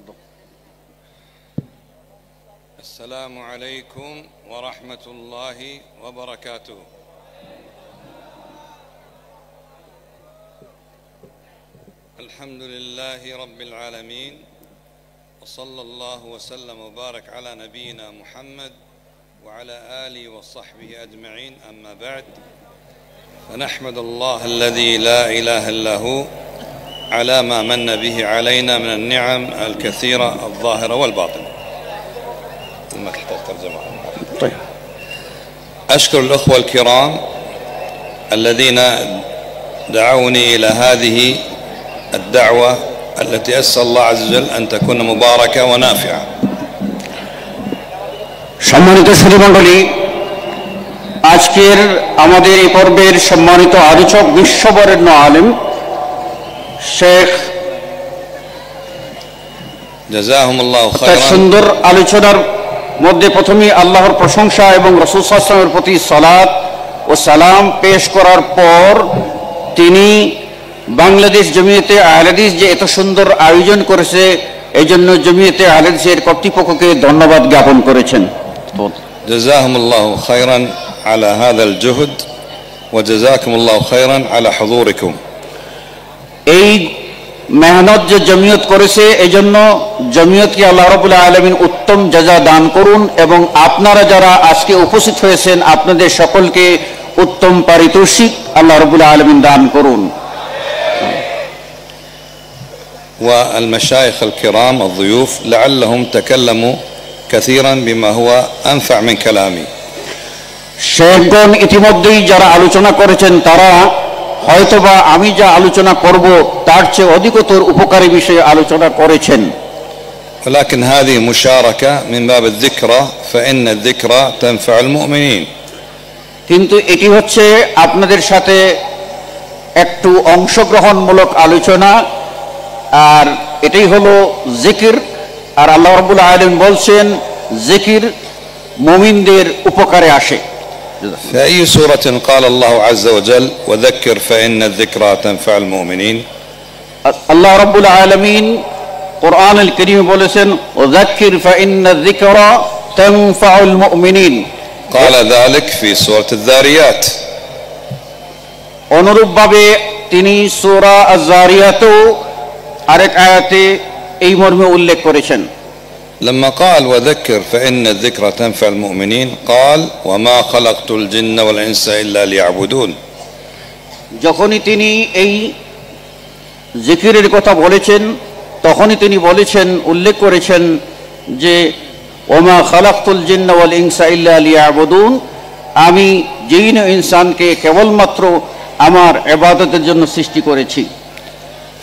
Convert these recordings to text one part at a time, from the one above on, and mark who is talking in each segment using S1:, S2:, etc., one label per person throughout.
S1: تفضل.
S2: السلام عليكم ورحمة الله وبركاته. الحمد لله رب العالمين، وصلى الله وسلم وبارك على نبينا محمد وعلى آله وصحبه أجمعين. أما بعد، فنحمد الله الذي لا إله إلا هو على ما من به علينا من النعم الكثيرة الظاهرة والباطنة. ما تحتاج ترجمة.
S1: طيب.
S2: أشكر الأخوة الكرام الذين دعوني إلى هذه الدعوة التي أسأل الله عز وجل أن تكون مباركة ونافعة.
S1: সম্মানিত সুধীমণ্ডলী, আজকের আমাদের এই পর্বের সম্মানিত আলোচক বিশ্ববরেণ্য আলেম শেখ
S2: জাযাহুমুল্লাহু
S1: তার
S2: খায়রান
S1: সুন্দর আলোচনার মধ্যে প্রথমেই আল্লাহর প্রশংসা এবং রাসূল সাল্লাল্লাহু আলাইহি ওয়াসাল্লামের প্রতি সালাত ও সালাম পেশ করার পর তিনি বাংলাদেশ জমিয়তে আহলে হাদিস যে এত সুন্দর আয়োজন করেছে এই জন্য জমিয়তে আহলে হাদিসের কর্তৃপক্ষকে ধন্যবাদ জ্ঞাপন করেছেন।
S2: জাযাহুমুল্লাহু খায়রান আলা হাযাল জুহদ ওয়া জাযাকুমুল্লাহু খায়রান আলা হুযুরিকুম।
S1: এই মেহনত যে জমিয়ত করেছে এই জন্য জমিয়তকে আল্লাহ রাব্বুল আলামিন উত্তম জাযা দান করুন এবং আপনারা যারা আজকে উপস্থিত হয়েছেন আপনাদের সকলকে উত্তম পারিতোষিক আল্লাহ রাব্বুল আলামিন দান করুন।
S2: والمشايخ الكرام الضيوف لعلهم تكلموا كثيرا بما هو أنفع من كلامي.
S1: শেখগণ ইতিমধ্যেই যারা আলোচনা করেছেন তারা হয়তোবা আমি যা আলোচনা করব তার চেয়ে অধিকতর উপকারী বিষয়ে আলোচনা করেছেন।
S2: ولكن هذه مشاركة من باب الذكرى فإن الذكرى تنفع المؤمنين.
S1: কিন্তু এটি হচ্ছে আপনাদের সাথে একটু অংশগ্রহণমূলক আলোচনা, আর এটাই হলো জিকির। আর আল্লাহ রাব্বুল আলামিন বলছেন জিকির মুমিনদের উপকারে আসে।
S2: في أي سورة قال الله عز وجل وذكر فإن الذكرى تنفع المؤمنين؟
S1: আল্লাহ রাব্বুল আলামিন কোরআনুল কারীমে বলেছেন ওয়াযাক্কির ফাইন্না যিকরা তানফাউল মুমিনিন।
S2: قال ذلك في سورة الذاريات.
S1: অনুরূপভাবে তিনি সূরা আয-যারিয়াতেও আরেক আয়াতে এই মর্মে উল্লেখ করেছেন।
S2: لما قال وذكر فإن الذكرى تنفع المؤمنين قال وما خلقت الجن والإنس إلا ليعبدون.
S1: যখনই তিনি এই জিকিরের কথা বলেছেন তখনই তিনি বলেছেন উল্লেখ করেছেন যে ওমা খালাকতুল জিন্না ওয়াল ইনসা ইল্লা লিয়াবুদুন, আমি জিন ও ইনসানকে কেবলমাত্র আমার ইবাদতের জন্য সৃষ্টি করেছি।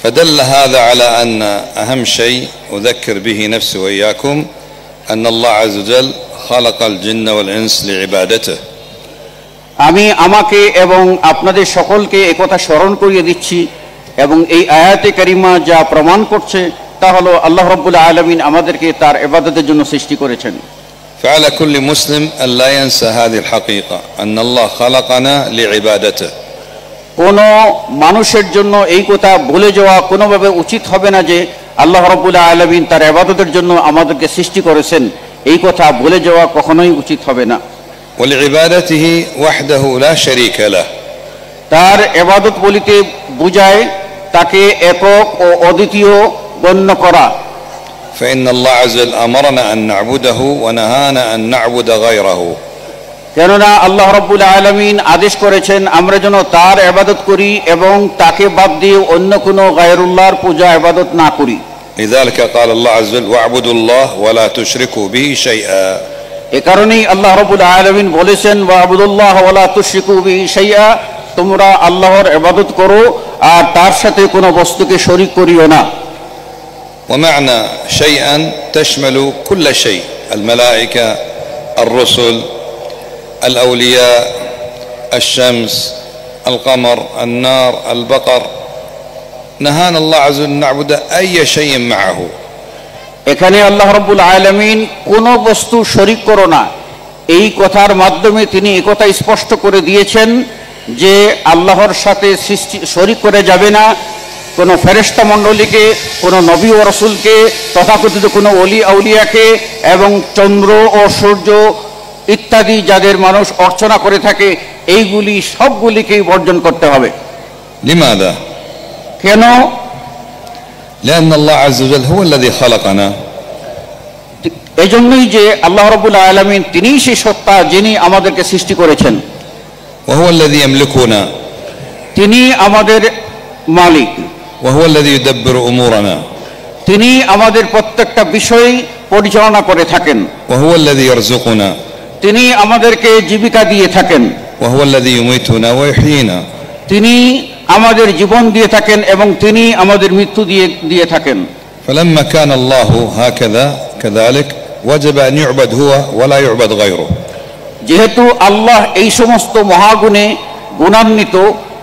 S2: فدل هذا على أن أهم شيء أذكر به نفسي وإياكم أن الله عز وجل خلق الجن والإنس لعبادته.
S1: আমি আমাকে এবং আপনাদের সকলকে একথা স্মরণ করিয়ে দিচ্ছি এবং এই আয়াতে কারিমা যা প্রমাণ করছে তা হলো আল্লাহ রাব্বুল আলামিন আমাদেরকে তার ইবাদতের জন্য সৃষ্টি করেছেন।
S2: فعلى كل مسلم أن لا ينسى هذه الحقيقة أن الله خلقنا لعبادته.
S1: কোন মানুষের জন্য এই কথা ভুলে যাওয়া কোনোভাবে উচিত হবে না যে আল্লাহ রাব্বুল আলামিন তার ইবাদতের জন্য আমাদেরকে সৃষ্টি করেছেন, এই কথা ভুলে যাওয়া কখনোই উচিত হবে না।
S2: ولعبادته وحده لا شريك له.
S1: তার ইবাদত বলিতে বোঝায় তাকে একক ও অদ্বিতীয় গণ্য করা।
S2: فإن الله عز وجل أمرنا أن نعبده ونهانا أن نعبد غيره.
S1: কেননা আল্লাহ রাব্বুল আলামিন আদেশ করেছেন আমরা যেন তার ইবাদত করি এবং তাকে বাদ দিয়ে অন্য কোনো গায়রুল্লাহর পূজা ইবাদত না করি।
S2: لذلك قال الله عز وجل واعبدوا الله ولا تشركوا به شيئا.
S1: এই কারণেই আল্লাহ রাব্বুল আলামিন বলেছেন ওয়াবুদুল্লাহ ওয়ালা তুশরিকু বিহি শাইআ, তোমরা আল্লাহর ইবাদত করো আর তার সাথে কোনো বস্তুকে শরীক করিও না।
S2: ومعنى شيئا تشمل كل شيء، الملائكة، الرسل، الأولياء، الشمس، القمر، النار، البقر. نهانا الله عز وجل نعبد أي شيء معه.
S1: এখানে আল্লাহ রাব্বুল আলামিন কোনো বস্তু শরীক করো না, এই কথার মাধ্যমে তিনি এই কথা স্পষ্ট করে দিয়েছেন যে আল্লাহর সাথে সৃষ্টি শরীক করে যাবে না কোনো ফেরেশতা মণ্ডলীকে, কোনো নবী ও রাসূলকে, তথাকথিত কোনো ওলি আউলিয়াকে এবং চন্দ্র ও সূর্য ইত্যাদি যাদের মানুষ অর্চনা করে থাকে, এইগুলি সবগুলিকেই বর্জন করতে হবে।
S3: لماذا؟
S1: কেন?
S3: لأن الله عز وجل هو الذي خلقنا
S1: এই জন্যই যে আল্লাহ রাব্বুল আলামিন তিনিই সেই সত্তা যিনি আমাদেরকে সৃষ্টি করেছেন,
S3: وهو الذي يملكنا
S1: তিনি আমাদের মালিক,
S3: وهو الذي يدبر أمورنا
S1: তিনি আমাদের প্রত্যেকটা বিষয় পরিচালনা করে থাকেন,
S3: وهو الذي يرزقنا
S1: তিনি আমাদেরকে জীবিকা দিয়ে থাকেন,
S3: وهو الذي يميتنا ويحيينا
S1: তিনি আমাদের জীবন দিয়ে থাকেন এবং তিনি আমাদের মৃত্যু দিয়ে থাকেন।
S3: فلما كان الله هكذا كذلك وجب أن يعبد هو ولا يعبد غيره
S1: যেহেতু আল্লাহ এই সমস্ত মহাগুণে গুণান্বিত,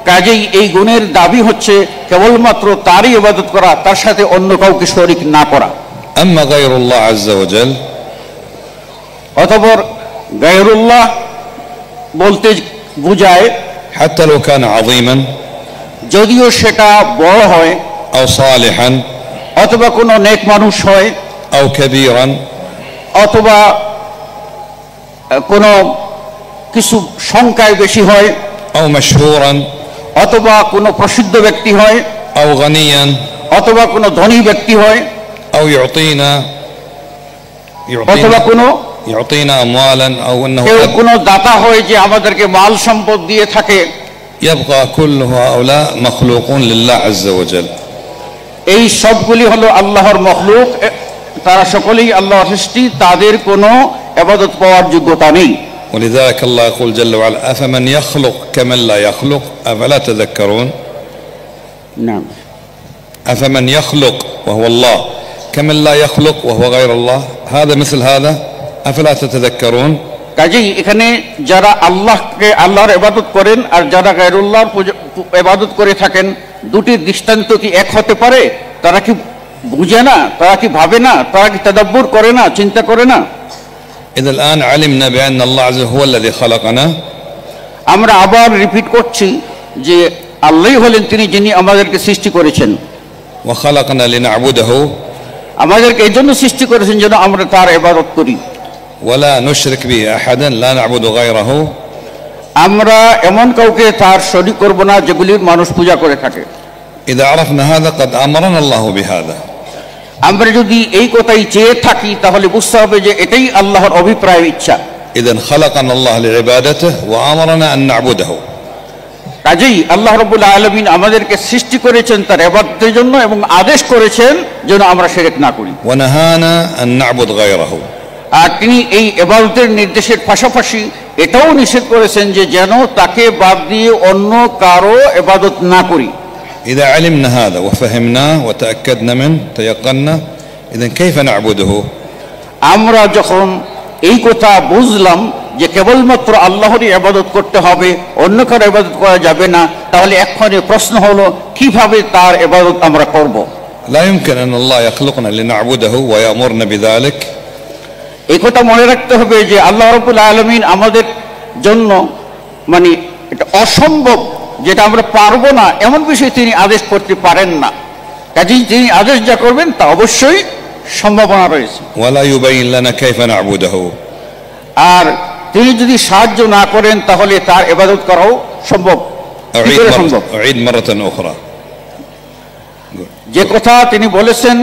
S1: কাজেই এই গুণের দাবি হচ্ছে কেবলমাত্র তারই ইবাদত করা, তার সাথে অন্য কাউকে শরীক না করা।
S3: أما غير الله عز وجل
S1: অতঃপর গায়রুল্লাহ বলতে বোঝায়
S3: حتى لو كان عظيما
S1: যদিও সেটা বড় হয়,
S3: أو صالحا
S1: অথবা কোনো নেক মানুষ হয়,
S3: أو كبيرا
S1: অথবা কোনো কিছু সংখ্যায় বেশি হয়,
S3: أو مشهورا
S1: অথবা কোনো প্রসিদ্ধ ব্যক্তি হয়,
S3: أو غنيا
S1: অথবা কোনো ধনী ব্যক্তি হয়,
S3: أو يعطينا
S1: অথবা কোনো
S3: يعطينا أموالا أو أنه
S1: কেউ
S3: أب
S1: কোনো দাতা হয় যে আমাদেরকে মাল সম্পদ দিয়ে থাকে,
S3: يبقى كل هؤلاء مخلوقون لله عز وجل
S1: এই সবগুলি হলো আল্লাহর মখলুক, তারা সকলেই আল্লাহর সৃষ্টি, তাদের কোনো ইবাদত পাওয়ার যোগ্যতা নেই।
S3: ولذلك الله يقول جل وعلا أفمن يخلق كمن لا يخلق أفلا تذكرون
S1: না,
S3: أفمن يخلق وهو الله كمن لا يخلق وهو غير الله هذا مثل هذا أفلا تتذكرون
S1: কাজেই এখানে যারা আল্লাহর ইবাদত করেন আর যারা গায়রুল্লাহর ইবাদত করে থাকেন, দুটির দৃষ্টান্ত কি এক হতে পারে? তারা কি বুঝে না? তারা কি ভাবে না? তারা কি তাদাব্বুর করে না, চিন্তা করে না?
S3: إذا الآن علمنا بأن الله عز وجل هو الذي خلقنا
S1: আমরা আবার রিপিট করছি যে আল্লাহই হলেন তিনি যিনি আমাদেরকে সৃষ্টি করেছেন,
S3: وخلقنا لنعبده
S1: আমাদেরকে এই জন্য সৃষ্টি করেছেন যেন আমরা তার ইবাদত করি,
S3: ولا نشرك به أحدا لا نعبد غيره
S1: আমরা এমন কাউকে তার শরীক করব না যেগুলির মানুষ পূজা করে থাকে।
S3: إذا عرفنا هذا قد أمرنا الله بهذا
S1: আমরা যদি এই কথাই চেয়ে থাকি তাহলে বুঝতে হবে যে এটাই আল্লাহর অভিপ্রায় ইচ্ছা।
S3: إذا خلقنا الله لعبادته وأمرنا أن نعبده
S1: কাজেই আল্লাহ রাব্বুল আলামিন আমাদেরকে সৃষ্টি করেছেন তার ইবাদতের জন্য এবং আদেশ করেছেন যেন আমরা শিরক না করি,
S3: ونهانا أن نعبد غيره
S1: আর তিনি এই ইবাদতের নির্দেশের পাশাপাশি এটাও নিষেধ করেছেন যে যেন তাকে বাদ দিয়ে অন্য কারো ইবাদত না করি।
S3: إذا علمنا هذا وفهمناه وتأكدنا منه تيقنا إذا كيف نعبده
S1: আমরা যখন এই কথা বুঝলাম যে কেবলমাত্র আল্লাহরই ইবাদত করতে হবে, অন্য কারো ইবাদত করা যাবে না, তাহলে এক্ষণে প্রশ্ন হলো কিভাবে তার ইবাদত আমরা করব?
S3: لا يمكن أن الله يخلقنا لنعبده ويأمرنا بذلك
S1: এই কথা মনে রাখতে হবে যে আল্লাহ রাব্বুল আলামিন আমাদের জন্য মানে এটা অসম্ভব, যেটা আমরা পারবো না এমন বিষয় তিনি আদেশ করতে পারেন না। কাজেই তিনি আদেশ যা করবেন তা অবশ্যই সম্ভাবনা রয়েছে।
S3: ولا يبين لنا كيف نعبده
S1: আর তিনি যদি সাহায্য না করেন তাহলে তার ইবাদত করাও সম্ভব কি করে সম্ভব?
S3: أعيد مرة أخرى
S1: যে কথা তিনি বলেছেন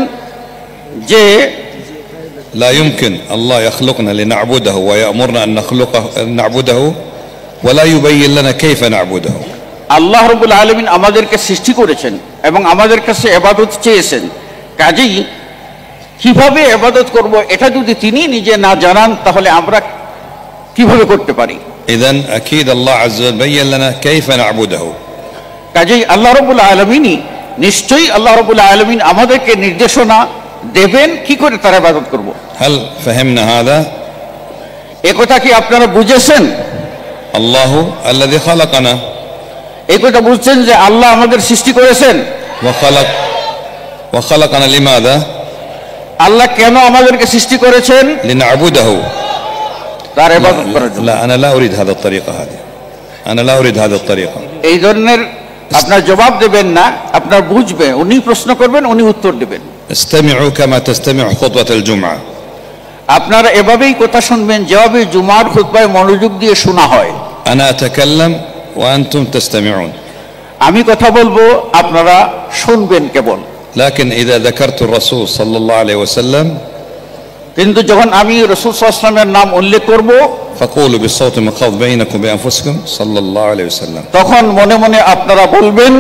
S1: যে
S3: لا يمكن الله يخلقنا لنعبده ويأمرنا أن نعبده ولا يبين لنا كيف نعبده
S1: আল্লাহ রাব্বুল আলামিন আমাদেরকে সৃষ্টি করেছেন এবং আমাদের কাছে ইবাদত চেয়েছেন, কাজেই কিভাবে ইবাদত করব এটা যদি তিনি নিজে না জানান তাহলে আমরা কিভাবে করতে পারি?
S3: إذن أكيد الله عز وجل بين لنا كيف نعبده
S1: কাজেই আল্লাহ রাব্বুল আলামিন নিশ্চয়ই আল্লাহ রাব্বুল আলামিন আমাদেরকে নির্দেশনা দেবেন কি করে তার ইবাদত করব।
S3: هل فهمنا هذا
S1: এই কথা কি আপনারা বুঝেছেন?
S3: الله الذي خلقنا
S1: এই কথা বুঝছেন যে আল্লাহ আমাদের সৃষ্টি করেছেন,
S3: وخلقنا لماذا
S1: আল্লাহ কেন আমাদেরকে সৃষ্টি করেছেন?
S3: لنعبده
S1: তার ইবাদত করার জন্য।
S3: لا أنا لا أريد هذا الطريقة هذه أنا لا أريد هذه الطريقة
S1: এই ধরনের আপনার জবাব দেবেন না, আপনার বুঝবে, উনি প্রশ্ন করবেন, উনি উত্তর দেবেন।
S3: استمعوا كما تستمع خطبة الجمعة.
S1: আপনারা এভাবেই কথা শুনবেন যেভাবে জুমার খুতবায় মনোযোগ দিয়ে শোনা হয়।
S3: أنا أتكلم وأنتم تستمعون.
S1: আমি কথা বলবো, আপনারা শুনবেন কেবল।
S3: لكن إذا ذكرت الرسول صلى الله عليه وسلم
S1: কিন্তু যখন আমি রাসূল সাল্লাল্লাহু আলাইহি ওয়াসাল্লামের নাম উল্লেখ করব,
S3: فقولوا بالصوت المخفض بينكم بأنفسكم صلى الله عليه وسلم.
S1: তখন মনে মনে আপনারা বলবেন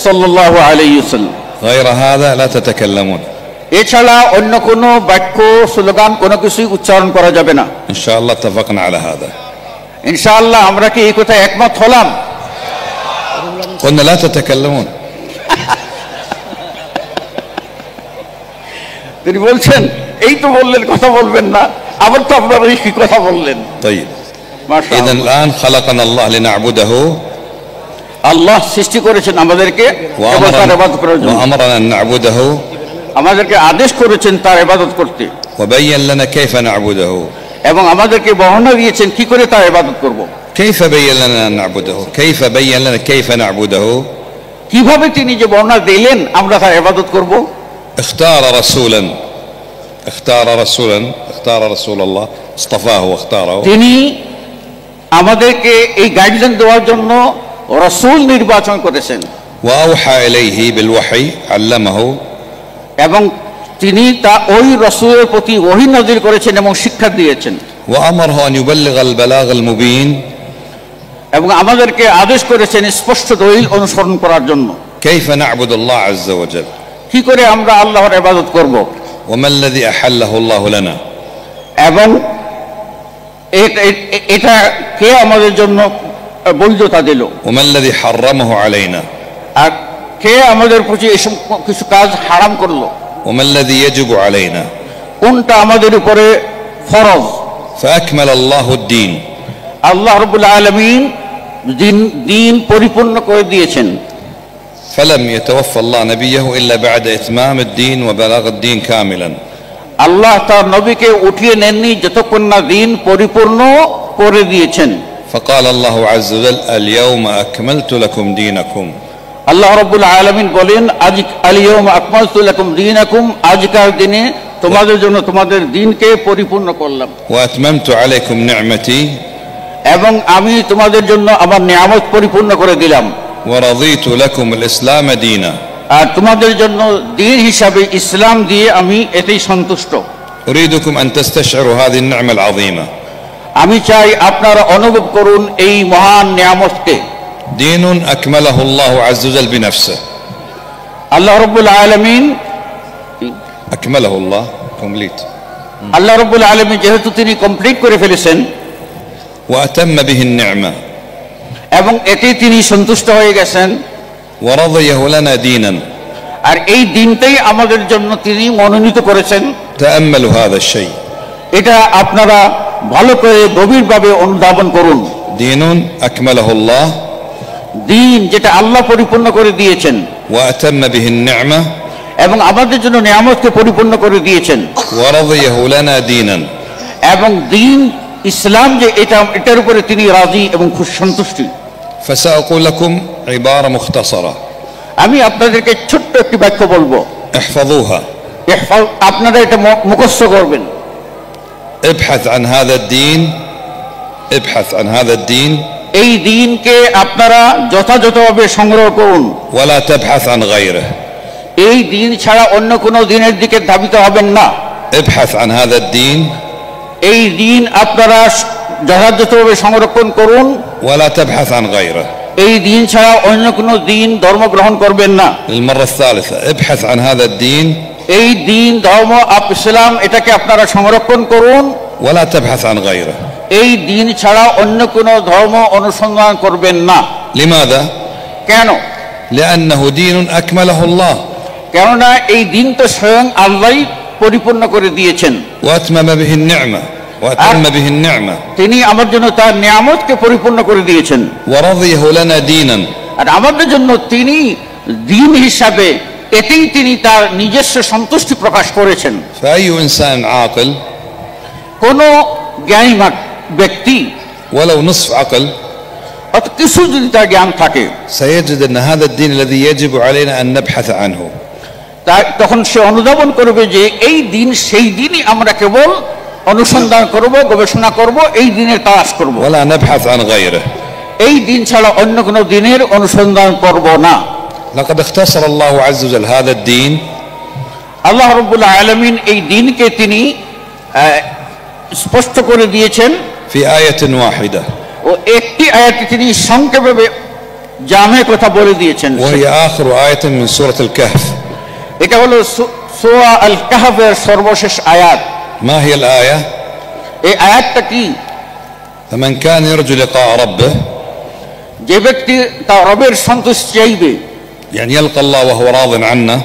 S1: সাল্লাল্লাহু আলাইহি ওয়াসাল্লাম।
S3: غير هذا لا تتكلمون.
S1: এছাড়া অন্য কোনো বাক্য, স্লোগান কোনো কিছুই উচ্চারণ করা যাবে না।
S3: إن شاء الله اتفقنا على هذا.
S1: ইনশাআল্লাহ আমরা কি এই কথা একমত হলাম?
S3: قلنا لا تتكلمون.
S1: তিনি বলছেন এই তো বললেন কথা বলবেন না, আবার তো আপনারা এই কথা বললেন।
S3: طيب
S1: মাশাআল্লাহ।
S3: إذن الآن خلقنا الله لنعبده
S1: আল্লাহ সৃষ্টি করেছেন আমাদেরকে এবং তার ইবাদত করার জন্য।
S3: وأمرنا أن نعبده
S1: আমাদেরকে আদেশ করেছেন তার ইবাদত করতে,
S3: وبين لنا كيف نعبده.
S1: এবং আমাদেরকে বর্ণনা দিয়েছেন কি করে তার ইবাদত করব।
S3: كيف بين لنا أن نعبده؟ كيف بين لنا كيف نعبده؟
S1: কিভাবে তিনি যে বর্ণনা দিলেন আমরা তার ইবাদত করব।
S3: اختار رسولا اختار رسول الله اصطفاه واختاره.
S1: তিনি আমাদেরকে এই গাইডলাইন দেওয়ার জন্য রাসূল নির্বাচন করেছেন।
S3: وأوحى إليه بالوحي علمه.
S1: এবং তিনি তা ওই রাসূলের প্রতি ওহী নাযিল করেছেন এবং শিক্ষা দিয়েছেন।
S3: وأمره أن يبلغ البلاغ المبين.
S1: এবং আমাদেরকে আদেশ করেছেন স্পষ্ট দলিল অনুসরণ করার জন্য।
S3: كيف نعبد الله عز وجل؟
S1: কি করে আমরা আল্লাহর ইবাদত করব।
S3: وما الذي أحله الله لنا؟
S1: এবং এটা কে আমাদের জন্য বৈধতা দিল।
S3: وما الذي حرمه علينا؟
S1: আর কে আমাদের প্রতি এসব কিছু কাজ হারাম করলো।
S3: وما الذي يجب علينا؟
S1: কোনটা আমাদের উপরে ফরজ।
S3: فأكمل الله الدين.
S1: আল্লাহ রাব্বুল আলামিন দিন পরিপূর্ণ করে দিয়েছেন।
S3: فلم يتوفى الله نبيه إلا بعد إتمام الدين وبلاغ الدين كاملا.
S1: আল্লাহ তার নবীকে উঠিয়ে নেননি যতক্ষণ না দিন পরিপূর্ণ করে দিয়েছেন।
S3: فقال الله عز وجل اليوم أكملت لكم دينكم.
S1: আল্লাহ রাব্বুল আলামিন বলেন আজ আল-ইয়াওমা আকমালতু লাকুম দীনাকুম, আজকের দিনে তোমাদের জন্য তোমাদের দ্বীনকে পরিপূর্ণ করলাম।
S3: وأتممت عليكم نعمتي.
S1: এবং আমি তোমাদের জন্য আমার নিয়ামত পরিপূর্ণ করে দিলাম।
S3: ورضيت لكم الإسلام دينا.
S1: আর তোমাদের জন্য দ্বীন হিসাবে ইসলাম দিয়ে আমি এতেই সন্তুষ্ট।
S3: أريدكم أن تستشعروا هذه النعمة العظيمة.
S1: আমি চাই আপনারা অনুভব করুন এই মহান নিয়ামতকে।
S3: دين أكمله الله عز وجل بنفسه.
S1: আল্লাহ রাব্বুল আলামিন
S3: أكمله الله complete.
S1: আল্লাহ রাব্বুল আলামিন যেহেতু তিনি কমপ্লিট করে ফেলেছেন
S3: وأتم به النعمة.
S1: এবং এতে তিনি সন্তুষ্ট হয়ে গেছেন।
S3: ورضيه لنا دينا.
S1: আর এই দিনটাই আমাদের জন্য তিনি মনোনীত করেছেন।
S3: تأملوا هذا الشيء.
S1: এটা আপনারা ভালো করে গভীরভাবে অনুধাবন করুন।
S3: دين أكمله الله.
S1: দিন যেটা আল্লাহ পরিপূর্ণ করে দিয়েছেন
S3: وأتم به النعمة.
S1: এবং আমাদের জন্য নিয়ামতকে পরিপূর্ণ করে দিয়েছেন।
S3: ورضيه لنا دينا.
S1: এবং দিন ইসলাম যে এটার উপরে তিনি রাজি এবং খুব সন্তুষ্টি।
S3: فسأقول لكم عبارة مختصرة.
S1: আমি আপনাদেরকে ছোট্ট একটি বাক্য বলবো,
S3: احفظوها.
S1: আপনারা এটা মুখস্থ করবেন।
S3: ابحث عن هذا الدين. ابحث عن هذا الدين.
S1: এই দিনকে আপনারা যথাযথভাবে সংগ্রহ করুন।
S3: ولا تبحث عن غيره.
S1: এই দিন ছাড়া অন্য কোনো দিনের দিকে ধাবিত হবেন না।
S3: ابحث عن هذا الدين.
S1: এই দিন আপনারা যথাযথভাবে সংরক্ষণ করুন।
S3: ولا تبحث عن غيره.
S1: এই দিন ছাড়া অন্য কোনো দিন ধর্ম গ্রহণ করবেন না।
S3: للمرة الثالثة ابحث عن هذا الدين.
S1: এই দিন ধর্ম ইসলাম এটাকে আপনারা সংরক্ষণ করুন।
S3: ولا تبحث عن غيره.
S1: এই দিন ছাড়া অন্য কোনো ধর্ম অনুসন্ধান করবেন না।
S3: لماذا؟
S1: কেন?
S3: لأنه دين أكمله الله.
S1: কেননা এই দিন তো স্বয়ং আল্লাহই পরিপূর্ণ করে দিয়েছেন।
S3: وأتمم به النعمة. وأتم به النعمة.
S1: তিনি আমার জন্য তার নিয়ামতকে পরিপূর্ণ করে দিয়েছেন।
S3: ورضيه لنا دينا.
S1: আর আমাদের জন্য তিনি দিন হিসাবে এতেই তিনি তার নিজস্ব সন্তুষ্টি প্রকাশ করেছেন।
S3: فأي إنسان عاقل
S1: কোন জ্ঞানী ব্যক্তি
S3: ولو نصف عقل
S1: অত কিছু যদি তার জ্ঞান থাকে,
S3: سيجد أن هذا الدين الذي يجب علينا أن نبحث عنه.
S1: তখন সে অনুধাবন করবে যে এই দিন সেই দিনই আমরা কেবল অনুসন্ধান করব, গবেষণা করব, এই দিনের তালাশ করব,
S3: ولا نبحث عن غيره.
S1: এই দিন ছাড়া অন্য কোনো দিনের অনুসন্ধান করব না।
S3: لقد اختصر الله عز وجل هذا الدين
S1: আল্লাহ রাব্বুল আলামিন এই দিনকে তিনি স্পষ্ট করে দিয়েছেন
S3: في آية واحدة,
S1: ও একটি আয়াতে তিনি সংক্ষেপে জামে কথা বলে দিয়েছেন,
S3: وهي آخر آية من سورة الكهف.
S1: এটা হলো সূরা আল কাহফের সর্বশেষ আয়াত।
S3: ما هي الآية؟
S1: এই আয়াতটা কি?
S3: فمن كان يرجو لقاء ربه,
S1: যে ব্যক্তি তার রবের সন্তুষ্টি চাইবে,
S3: يعني يلقى الله وهو راض عنه,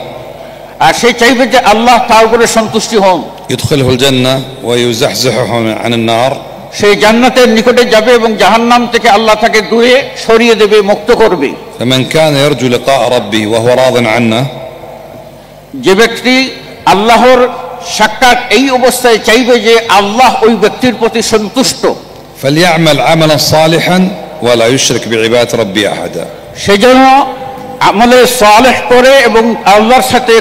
S1: আর সে চাইবে যে আল্লাহ তার উপরে সন্তুষ্টি হন,
S3: يدخله الجنة ويزحزحه عن النار,
S1: সেই জান্নাতের নিকটে যাবে এবং জাহান্নাম থেকে আল্লাহ তাকে দূরে সরিয়ে দেবে, মুক্ত করবে।
S3: فمن كان يرجو لقاء ربه وهو راض عنه,
S1: যে ব্যক্তি আল্লাহর সাক্ষাৎ এই অবস্থায় চাইবে যে আল্লাহ ওই ব্যক্তির প্রতি সন্তুষ্ট,
S3: فليعمل عملا صالحا ولا يشرك بعبادة ربه أحدا.
S1: সেজন্য আমলে সালেহ করে এবং আল্লাহর সাথে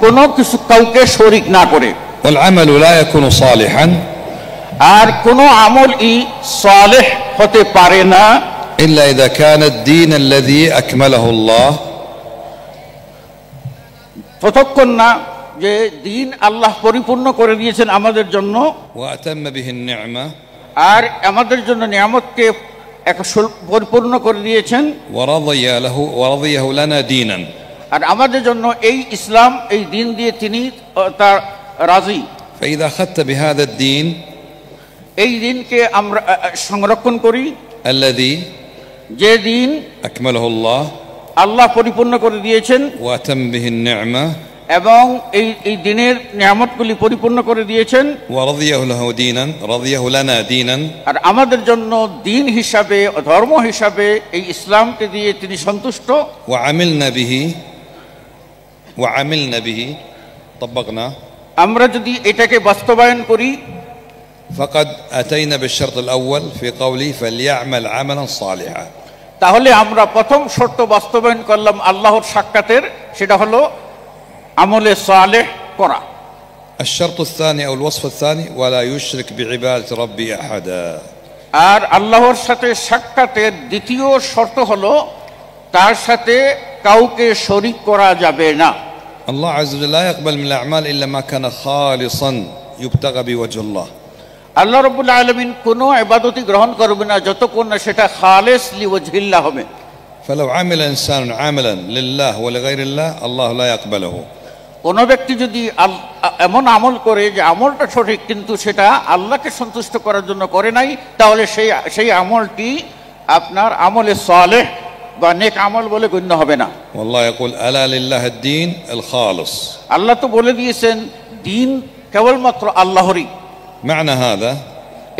S1: কোনো কিছু কাউকে শরীক না করে।
S3: والعمل لا يكون صالحا
S1: আর কোনো আমলই সালেহ হতে পারে না
S3: إلا إذا كان الدين الذي أكمله الله,
S1: ততক্ষণ না যে দিন আল্লাহ পরিপূর্ণ করে দিয়েছেন আমাদের জন্য,
S3: وأتم به النعمة,
S1: আর আমাদের জন্য নিয়ামতকে পরিপূর্ণ করে দিয়েছেন,
S3: ورضيه لنا دينا,
S1: আর আমাদের জন্য এই ইসলাম, এই দিন দিয়ে তিনি তার রাজি।
S3: فإذا أخذت بهذا الدين
S1: এই দিনকে আমরা সংরক্ষণ করি,
S3: الذي
S1: যে দিন
S3: أكمله الله
S1: আল্লাহ পরিপূর্ণ করে দিয়েছেন
S3: وأتم به النعمة,
S1: এবং এই দিনের নিয়ামতগুলি পরিপূর্ণ করে দিয়েছেন,
S3: رضيه لنا دينا,
S1: আর আমাদের জন্য দিন হিসাবে, ধর্ম হিসাবে এই ইসলামকে দিয়ে তিনি সন্তুষ্ট।
S3: وعملنا به طبقنا,
S1: আমরা যদি এটাকে বাস্তবায়ন করি,
S3: فقد أتينا بالشرط الأول في قوله فليعمل عملا صالحا,
S1: তাহলে আমরা প্রথম শর্ত বাস্তবায়ন করলাম আল্লাহর সাক্ষাতের, সেটা হলো আমলে সালেহ করা।
S3: الشرط الثاني أو الوصف الثاني ولا يشرك بعبادة ربي أحدا,
S1: আর আল্লাহর সাথে সাক্ষাতের দ্বিতীয় শর্ত হলো তার সাথে কাউকে শরীক করা যাবে না।
S3: الله عز وجل لا يقبل من الأعمال إلا ما كان خالصا يبتغى بوجه الله.
S1: আল্লাহ রাব্বুল আলামিন কোনো ইবাদতই গ্রহণ করবে না যতক্ষণ না সেটা খালিস লিওয়াজহিল্লাহ হবে।
S3: فلو عمل إنسان عملا لله ولغير الله الله لا يقبله.
S1: কোনো ব্যক্তি যদি এমন আমল করে যে আমলটা সঠিক কিন্তু সেটা আল্লাহকে সন্তুষ্ট করার জন্য করে নাই, তাহলে সেই আমলটি আপনার আমলে সালেহ বা নেক আমল বলে গণ্য হবে না।
S3: والله يقول ألا لله الدين الخالص.
S1: আল্লাহ তো বলে দিয়েছেন দিন কেবলমাত্র আল্লাহরই।
S3: معنى هذا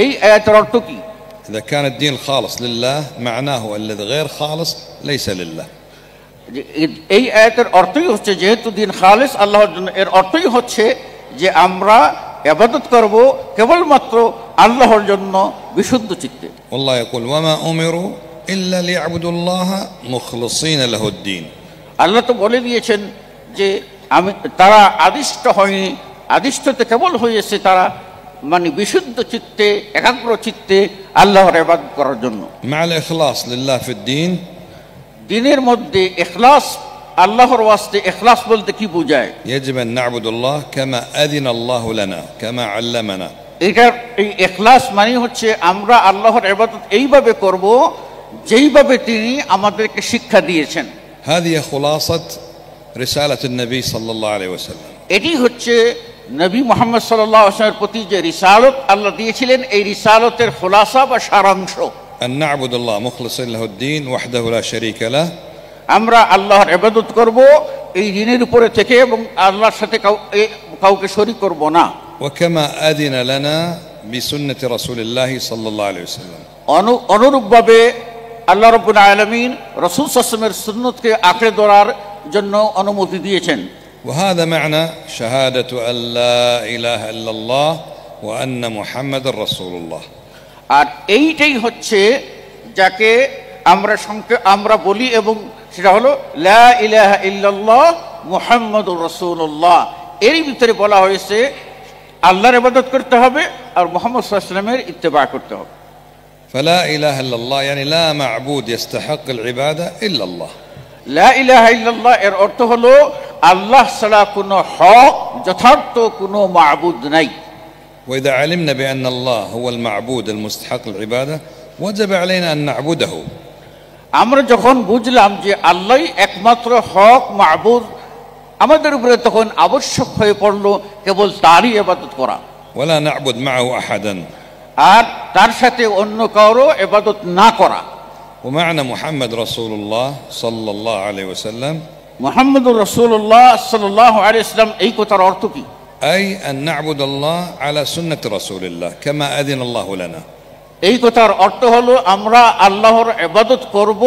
S1: এই আয়াতের অর্থ কি?
S3: إذا كان الدين الخالص لله معناه الذي غير خالص ليس لله.
S1: এই আয়াতের অর্থই হচ্ছে যেহেতু দিন খালিস আল্লাহর জন্য, এর অর্থই হচ্ছে যে আমরা ইবাদত করব কেবলমাত্র আল্লাহর জন্য বিশুদ্ধ চিত্তে।
S3: والله يقول وما أمروا إلا ليعبدوا الله مخلصين له الدين.
S1: আল্লাহ তো বলে দিয়েছেন যে তারা আদিষ্ট হয়নি, আদিষ্টতে কেবল হয়েছে তারা মানে বিশুদ্ধ চিত্তে, একাগ্র চিত্তে আল্লাহর ইবাদত করার জন্য।
S3: مع الإخلاص لله في الدين
S1: দিনের মধ্যে ইখলাস, আল্লাহর ওয়াস্তে ইখলাস বলতে কি বোঝায়?
S3: يجب أن نعبد الله كما أذن الله لنا كما علمنا.
S1: এই ইখলাস মানে হচ্ছে আমরা আল্লাহর ইবাদত এইভাবে করব যেইভাবে তিনি আমাদেরকে শিক্ষা দিয়েছেন।
S3: هذه خلاصة رسالة النبي صلى الله عليه وسلم.
S1: এটি হচ্ছে নবী মুহাম্মদ সাল্লাল্লাহু আলাইহি ওয়াসাল্লামের প্রতি যে রিসালত আল্লাহ দিয়েছিলেন, এই রিসালতের খুলাসা বা সারাংশ।
S3: أن نعبد الله مخلصين له الدين وحده لا شريك له.
S1: আমরা আল্লাহর ইবাদত করব এই দিনের উপরে থেকে এবং আল্লাহর সাথে কাউকে শরীক করব না।
S3: وكما أذن لنا بسنة رسول الله صلى الله عليه وسلم.
S1: অনুরূপভাবে আল্লাহ রাব্বুল আলামিন রাসূল সাল্লাল্লাহু আলাইহি ওয়াসাল্লামের সুন্নতকে আঁকড়ে ধরার জন্য অনুমতি দিয়েছেন।
S3: وهذا معنى شهادة أن لا إله إلا الله وأن محمد رسول الله.
S1: আর এইটাই হচ্ছে যাকে আমরা বলি, এবং সেটা হলো লা ইলাহা ইল্লাল্লাহ মুহাম্মাদুর রাসূলুল্লাহ। এরই ভিতরে বলা হয়েছে আল্লাহর ইবাদত করতে হবে আর মুহাম্মদ সাল্লাল্লাহু আলাইহি ওয়াসাল্লামের ইত্তেবা করতে হবে।
S3: فلا إله إلا الله يعني لا معبود يستحق العبادة إلا الله.
S1: লা ইলাহা ইল্লাল্লাহ এর অর্থ হলো আল্লাহ ছাড়া কোনো হক যথার্থ কোনো মাবুদ নাই।
S3: وإذا علمنا بأن الله هو المعبود المستحق العبادة وجب علينا أن نعبده.
S1: আমরা যখন বুঝলাম যে আল্লাহই একমাত্র হক মাবুদ, আমাদের উপরে তখন আবশ্যক হয়ে পড়লো কেবল তারই ইবাদত করা,
S3: ولا نعبد معه أحدا.
S1: আর তার সাথে অন্য কারো ইবাদত না করা।
S3: ومعنى محمد رسول الله صلى الله عليه وسلم
S1: মুহাম্মদুর রাসূলুল্লাহ সাল্লাল্লাহু আলাইহি ওয়াসাল্লাম এই কথার অর্থ কি?
S3: أي أن نعبد الله على سنة رسول الله كما أذن الله لنا.
S1: এই কথার অর্থ হলো আমরা আল্লাহর ইবাদত করব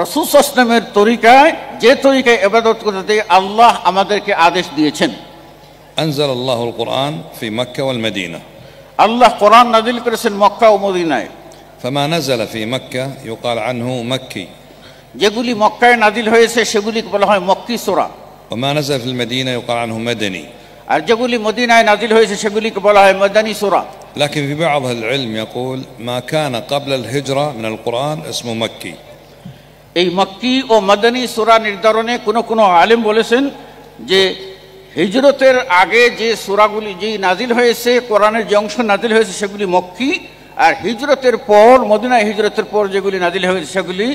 S1: রাসূল সাল্লাল্লাহু আলাইহি ওয়াসাল্লামের তরিকায়, যে তরিকায় ইবাদত করতে আল্লাহ আমাদেরকে আদেশ দিয়েছেন।
S3: أنزل الله القرآن في مكة والمدينة.
S1: আল্লাহ কোরআন নাযিল করেছেন মক্কা ও মদিনায়।
S3: فما نزل في مكة يقال عنه مكي.
S1: যেগুলি মক্কায় নাযিল হয়েছে সেগুলিকে বলা হয় মক্কি সূরা।
S3: وما نزل في المدينة يقال عنه مدني.
S1: আর যেগুলি মদিনায় নাযিল হয়েছে সেগুলিকে বলা হয় মাদানী সূরা।
S3: لكن في بعض العلم يقول ما كان قبل الهجرة من القرآن اسمه مكي.
S1: এই মক্কি ও মাদানী সূরা নির্ধারণে কোন আলেম বলেছেন যে হিজরতের আগে যে সূরাগুলি যে নাযিল হয়েছে, কোরআনের যে অংশ নাযিল হয়েছে সেগুলি মক্কি, আর হিজরতের পর মদিনায় হিজরতের পর যেগুলি নাযিল হয়েছে সেগুলি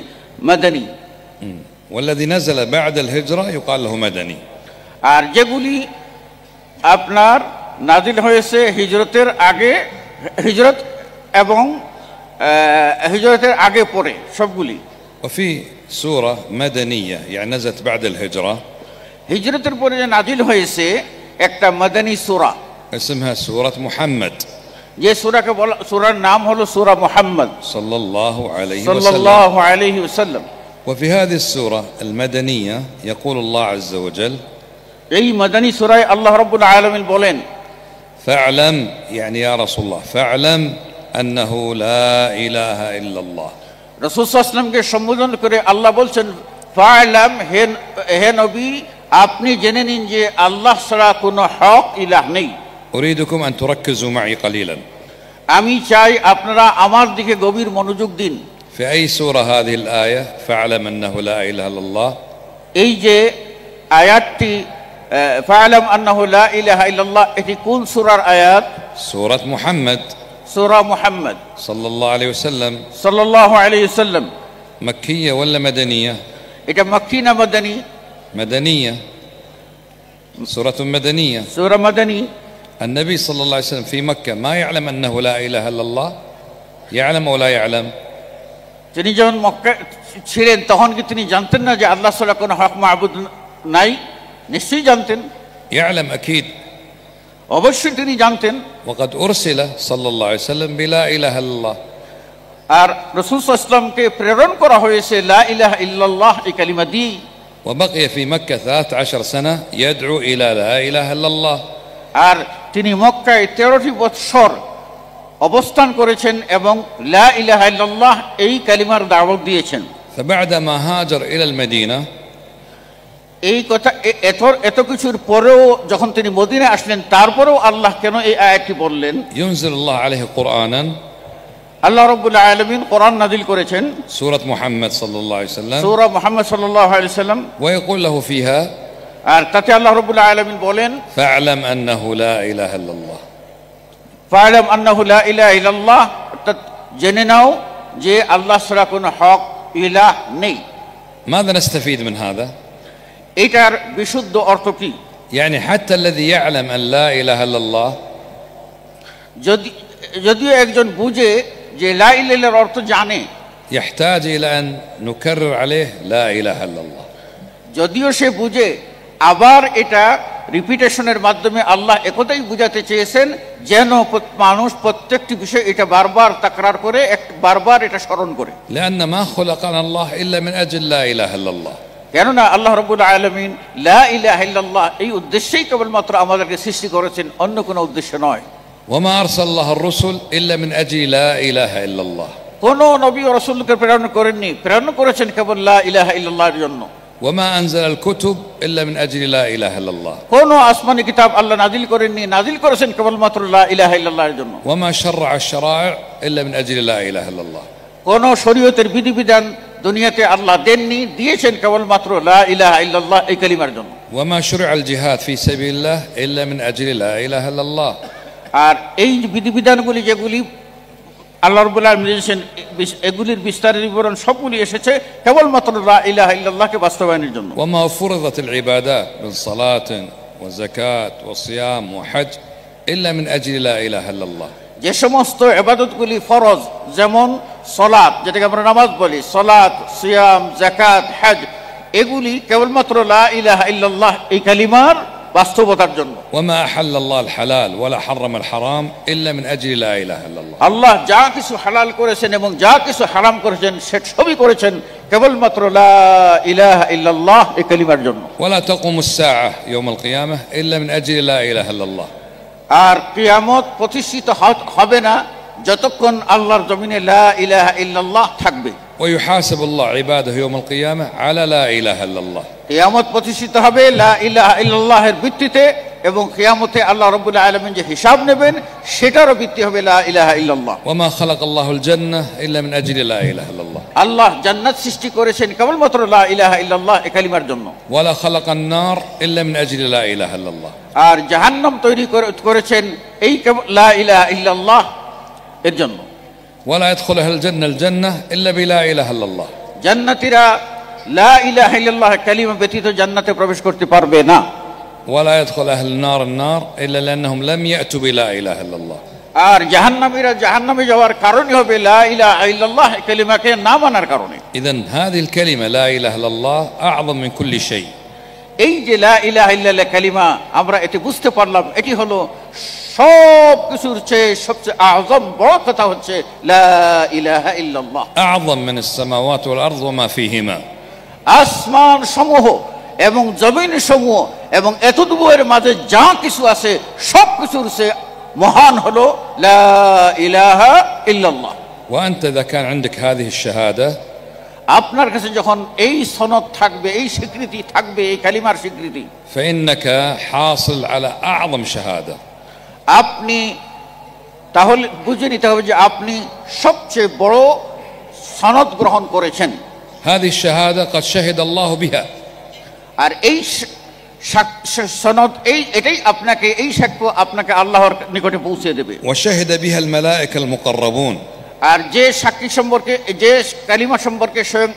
S1: মাদানী।
S3: والذي نزل بعد الهجرة يقال له مدني.
S1: আর যেগুলি আপনার নাযিল হয়েছে হিজরতের আগে, হিজরত এবং হিজরতের আগে পরে সবগুলি।
S3: وفي سورة مدنية يعني نزلت بعد الهجرة
S1: হিজরতের পরে যে নাযিল হয়েছে একটা মাদানী সূরা,
S3: اسمها سورة محمد
S1: যে সূরাকে বলা, সূরার নাম হলো সূরা মুহাম্মদ
S3: صلى الله عليه وسلم.
S1: সাল্লাল্লাহু আলাইহি ওয়াসাল্লাম।
S3: وفي هذه السورة المدنية يقول الله عز وجل
S1: এই মাদানী সূরায় আল্লাহ রাব্বুল আলামিন বলেন
S3: فاعلم يعني يا رسول الله فاعلم أنه لا إله إلا الله.
S1: রাসূল সাল্লাল্লাহু আলাইহি ওয়াসাল্লামকে সম্বোধন করে আল্লাহ বলছেন ফা'লাম, হে নবী আপনি জেনে নিন যে আল্লাহ ছাড়া কোনো হক ইলাহ নেই।
S3: أريدكم أن تركزوا معي قليلا.
S1: আমি চাই আপনারা আমার দিকে গভীর মনোযোগ দিন।
S3: في أي سورة هذه الآية فاعلم أنه لا إله إلا الله؟
S1: এই যে আয়াতটি ফা'লাম আন্নাহু লা ইলাহা ইল্লাল্লাহ, এটি কোন সূরার আয়াত?
S3: سورة محمد
S1: সূরা মুহাম্মদ
S3: صلى الله عليه وسلم.
S1: সাল্লাল্লাহু আলাইহি ওয়াসাল্লাম।
S3: مكية ولا مدنية؟
S1: এটা মক্কি না মাদানী?
S3: مدنية، سورة مدنية.
S1: সূরা মাদানী।
S3: النبي صلى الله عليه وسلم في مكة ما يعلم أنه لا إله إلا الله؟ يعلم ولا يعلم؟
S1: তিনি যখন মক্কা ছিলেন তখন কি তিনি জানতেন না যে আল্লাহ ছাড়া কোনো হক মাবুদ নাই? নিশ্চয়ই জানতেন,
S3: يعلم أكيد.
S1: অবশ্যই তিনি জানতেন।
S3: وقد أرسل صلى الله عليه وسلم بلا إله إلا الله.
S1: আর রাসূল সাল্লাল্লাহু আলাইহি ওয়াসাল্লামকে প্রেরণ করা হয়েছে লা ইলাহা ইল্লাল্লাহ এই কালিমা দিয়ে।
S3: وبقي في مكة 13 سنة يدعو إلى لا إله إلا الله.
S1: আর তিনি মক্কায় 13টি বছর অবস্থান করেছেন এবং লা ইলাহা ইল্লাল্লাহ এই কালিমার দাওয়াত দিয়েছেন।
S3: فبعدما هاجر إلى المدينة
S1: এই কথা এত কিছুর পরেও যখন তিনি মদিনায় আসলেন তারপরেও আল্লাহ কেন এই আয়াতটি বললেন?
S3: ينزل الله عليه قرآنا.
S1: আল্লাহ রাব্বুল আলামিন কোরআন নাযিল করেছেন
S3: سورة محمد صلى الله عليه وسلم.
S1: সূরা মুহাম্মদ সাল্লাল্লাহু আলাইহি ওয়াসাল্লাম।
S3: ويقول له فيها
S1: আর তাতে আল্লাহ রাব্বুল আলামিন বলেন
S3: فاعلم أنه لا إله إلا الله.
S1: ফা'লাম আন্নাহু লা ইলাহা ইল্লাল্লাহ, অর্থাৎ জেনে নাও যে আল্লাহ ছাড়া কোনো হক ইলাহ নেই।
S3: ماذا نستفيد من هذا؟
S1: এটার বিশুদ্ধ অর্থ কি?
S3: يعني حتى الذي يعلم أن لا إله إلا الله
S1: যদিও একজন বুঝে যে লা ইলাহা ইল্লাল্লাহর অর্থ জানে,
S3: يحتاج إلى أن نكرر عليه لا إله إلا الله.
S1: যদিও সে বুঝে, আবার এটা রিপিটেশনের মাধ্যমে আল্লাহ একথাই বুঝাতে চেয়েছেন যেন মানুষ প্রত্যেকটি বিষয় এটা বারবার তাকরার করে, বারবার এটা স্মরণ করে।
S3: لأن ما خلقنا الله إلا من أجل لا إله إلا الله.
S1: কেননা আল্লাহ রাব্বুল আলামিন লা ইলাহা ইল্লাল্লাহ এই উদ্দেশ্যেই কেবলমাত্র আমাদেরকে সৃষ্টি করেছেন, অন্য কোনো উদ্দেশ্য নয়।
S3: وما أرسل الله الرسل إلا من أجل لا إله إلا الله.
S1: কোন নবী ও রাসূলকে প্রেরণ করেননি, প্রেরণ করেছেন কেবল লা ইলাহা ইল্লাল্লাহর জন্য।
S3: وما أنزل الكتب إلا من أجل لا إله إلا الله.
S1: কোন আসমানি কিতাব আল্লাহ নাজিল করেননি, নাজিল করেছেন কেবলমাত্র লা ইলাহা ইল্লাল্লাহর জন্য।
S3: وما شرع الشرائع إلا من أجل لا إله إلا الله.
S1: কোন শরীয়তের বিধিবিধান দুনিয়াতে আল্লাহ দেননি, দিয়েছেন কেবলমাত্র লা ইলাহা ইল্লাল্লাহ এই কালিমার জন্য।
S3: وما شرع الجهاد في سبيل الله إلا من أجل لا إله إلا الله.
S1: আর এই বিধিবিধানগুলি যেগুলি আল্লাহ রাব্বুল আলামিন দিয়েছেন, এগুলির বিস্তারের বিবরণ সবগুলি এসেছে কেবলমাত্র লা ইলাহা ইল্লাল্লাহকে বাস্তবায়নের জন্য।
S3: وما فرضت العبادات من صلاة وزكاة وصيام وحج إلا من أجل لا إله إلا الله.
S1: যে সমস্ত ইবাদতগুলি ফরজ, যেমন সালাত, যেটাকে আমরা নামাজ বলি, সালাত, সিয়াম, যাকাত, হজ, এগুলি কেবলমাত্র লা ইলাহা ইল্লাল্লাহ এই কালিমার বাস্তবতার জন্য।
S3: وما أحل الله الحلال ولا حرم الحرام إلا من أجل لا إله إلا الله.
S1: আল্লাহ যা কিছু হালাল করেছেন এবং যা কিছু হারাম করেছেন সে সবই করেছেন কেবলমাত্র লা ইলাহা ইল্লাল্লাহ এই কালিমার জন্য।
S3: ولا تقوم الساعة يوم القيامة إلا من أجل لا إله إلا الله.
S1: আর কিয়ামত প্রতিষ্ঠিত হবে না যতক্ষণ আল্লাহর জমিনে লা ইলাহা ইল্লাল্লাহ থাকবে।
S3: ويحاسب الله عباده يوم القيامة على لا إله إلا الله.
S1: কিয়ামত প্রতিষ্ঠিত হবে লা ইলাহা ইল্লাল্লাহের ভিত্তিতে, এবং কিয়ামতে আল্লাহ রাব্বুল আলামিন যে হিসাব নেবেন সেটারও ভিত্তি হবে লা ইলাহা ইল্লাল্লাহ।
S3: وما خلق الله الجنة إلا من أجل لا إله إلا الله.
S1: আল্লাহ জান্নাত সৃষ্টি করেছেন কেবলমাত্র লা ইলাহা ইল্লাল্লাহ এই কালিমার জন্য।
S3: ولا خلق النار إلا من أجل لا إله إلا الله.
S1: আর জাহান্নাম তৈরি করেছেন এই লা ইলাহা ইল্লাল্লাহ এর জন্য।
S3: ولا يدخل أهل الجنة الجنة إلا بلا إله إلا الله.
S1: জান্নাতীরা লা ইলাহা ইল্লাল্লাহ কালিমা ব্যতীত জান্নাতে প্রবেশ করতে পারবে না।
S3: ولا يدخل أهل النار النار إلا لأنهم لم يأتوا بلا إله إلا الله.
S1: আর জাহান্নামীরা জাহান্নামে যাওয়ার কারণই হবে লা ইলাহা ইল্লাল্লাহ কালিমাকে না মানার কারণে।
S3: إذن هذه الكلمة لا إله إلا الله أعظم من كل شيء.
S1: এই যে লা ইলাহা ইল্লাল্লাহ কালিমা, আমরা এটি বুঝতে পারলাম এটি হলো সব কিছুর চেয়ে সবচেয়ে আযম বড় কথা হচ্ছে লা ইলাহা ইল্লাল্লাহ।
S3: أعظم من السماوات والأرض وما فيهما.
S1: আসমান সমূহ এবং জমিন সমূহ এবং এতদূরের মাঝে যা কিছু আছে সব কিছুর চেয়ে মহান হলো লা ইলাহা ইল্লাল্লাহ।
S3: وأنت إذا كان عندك هذه الشهادة
S1: আপনার কাছে যখন এই সনদ থাকবে, এই স্বীকৃতি থাকবে, এই কালিমার স্বীকৃতি,
S3: فإنك حاصل على أعظم شهادة.
S1: আপনি তাহলে বুঝে নিতে হবে যে আপনি সবচেয়ে বড় সনদ গ্রহণ করেছেন।
S3: هذه الشهادة قد شهد الله بها.
S1: আর এই সনদ এটাই আপনাকে, এই সাক্ষ্য আপনাকে আল্লাহর নিকটে পৌঁছে দেবে।
S3: وشهد بها الملائكة المقربون.
S1: আর যে সাক্ষী সম্পর্কে, যে কালিমা সম্পর্কে স্বয়ং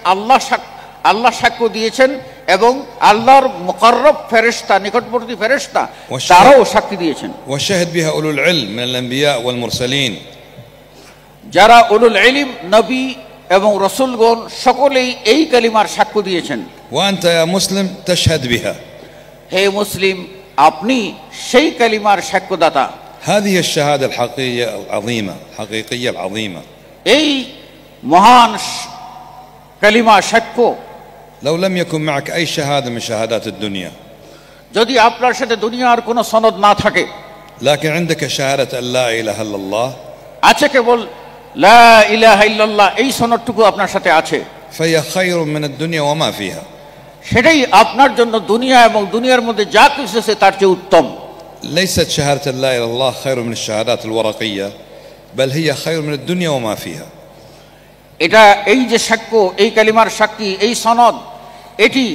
S1: আল্লাহ সাক্ষ্য দিয়েছেন এবং আল্লাহর মুকাররব ফেরেশতা, নিকটবর্তী ফেরেশতা তারাও সাক্ষী দিয়েছেন।
S3: وشهد بها أولو العلم من الأنبياء والمرسلين.
S1: যারা উলুল ইলম, নবী এবং রাসূলগণ সকলেই এই কালিমার সাক্ষ্য দিয়েছেন।
S3: وأنت يا مسلم تشهد بها.
S1: হে মুসলিম, আপনি সেই কালিমার সাক্ষ্যদাতা।
S3: هذه الشهادة الحقيقية العظيمة، حقيقية العظيمة.
S1: এই মহান কালিমা সাক্ষ্য,
S3: لو لم يكن معك أي شهادة من شهادات الدنيا،
S1: যদি আপনার সাথে দুনিয়ার কোনো সনদ না থাকে,
S3: لكن عندك شهادة أن لا إله إلا الله،
S1: আছে কেবল লা ইলাহা ইল্লাল্লাহ এই সনদটুকু আপনার সাথে আছে,
S3: فهي خير من الدنيا وما فيها.
S1: সেটাই আপনার জন্য দুনিয়া এবং দুনিয়ার মধ্যে যা কিছু আছে তার চেয়ে উত্তম।
S3: ليست شهادة لا إله إلا الله خير من الشهادات الورقية، بل هي خير من الدنيا وما فيها.
S1: এটা এই যে সাক্ষ্য, এই কালিমার সাক্ষী, এই সনদ, এটি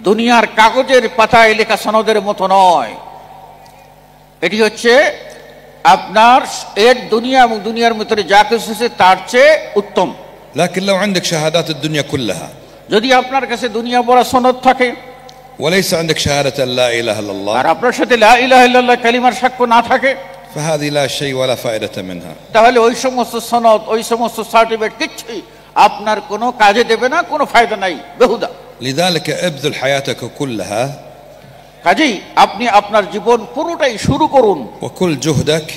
S1: দুনিয়ার কাগজের পাতায় লেখা সনদের মতো নয়। এটি হচ্ছে আপনার এর দুনিয়া এবং দুনিয়ার ভিতরে যা কিছু আছে তার চেয়ে উত্তম।
S3: لكن لو عندك شهادات الدنيا كلها
S1: যদি আপনার কাছে দুনিয়া ভরা সনদ থাকে
S3: وليس عندك شهادة أن لا إله إلا
S1: আর
S3: الله،
S1: আপনার সাথে লা ইলাহা ইল্লাল্লাহ কালিমার সাক্ষ্য না থাকে,
S3: فهذه لا شيء ولا فائدة منها.
S1: তাহলে ওই সমস্ত সনদ, ওই সমস্ত সার্টিফিকেট কিচ্ছুই আপনার কোনো কাজে দেবে না, কোনো ফায়দা নাই, বেহুদা।
S3: لذلك ابذل حياتك كلها
S1: কাজেই আপনি আপনার জীবন পুরোটাই শুরু করুন,
S3: وكل جهدك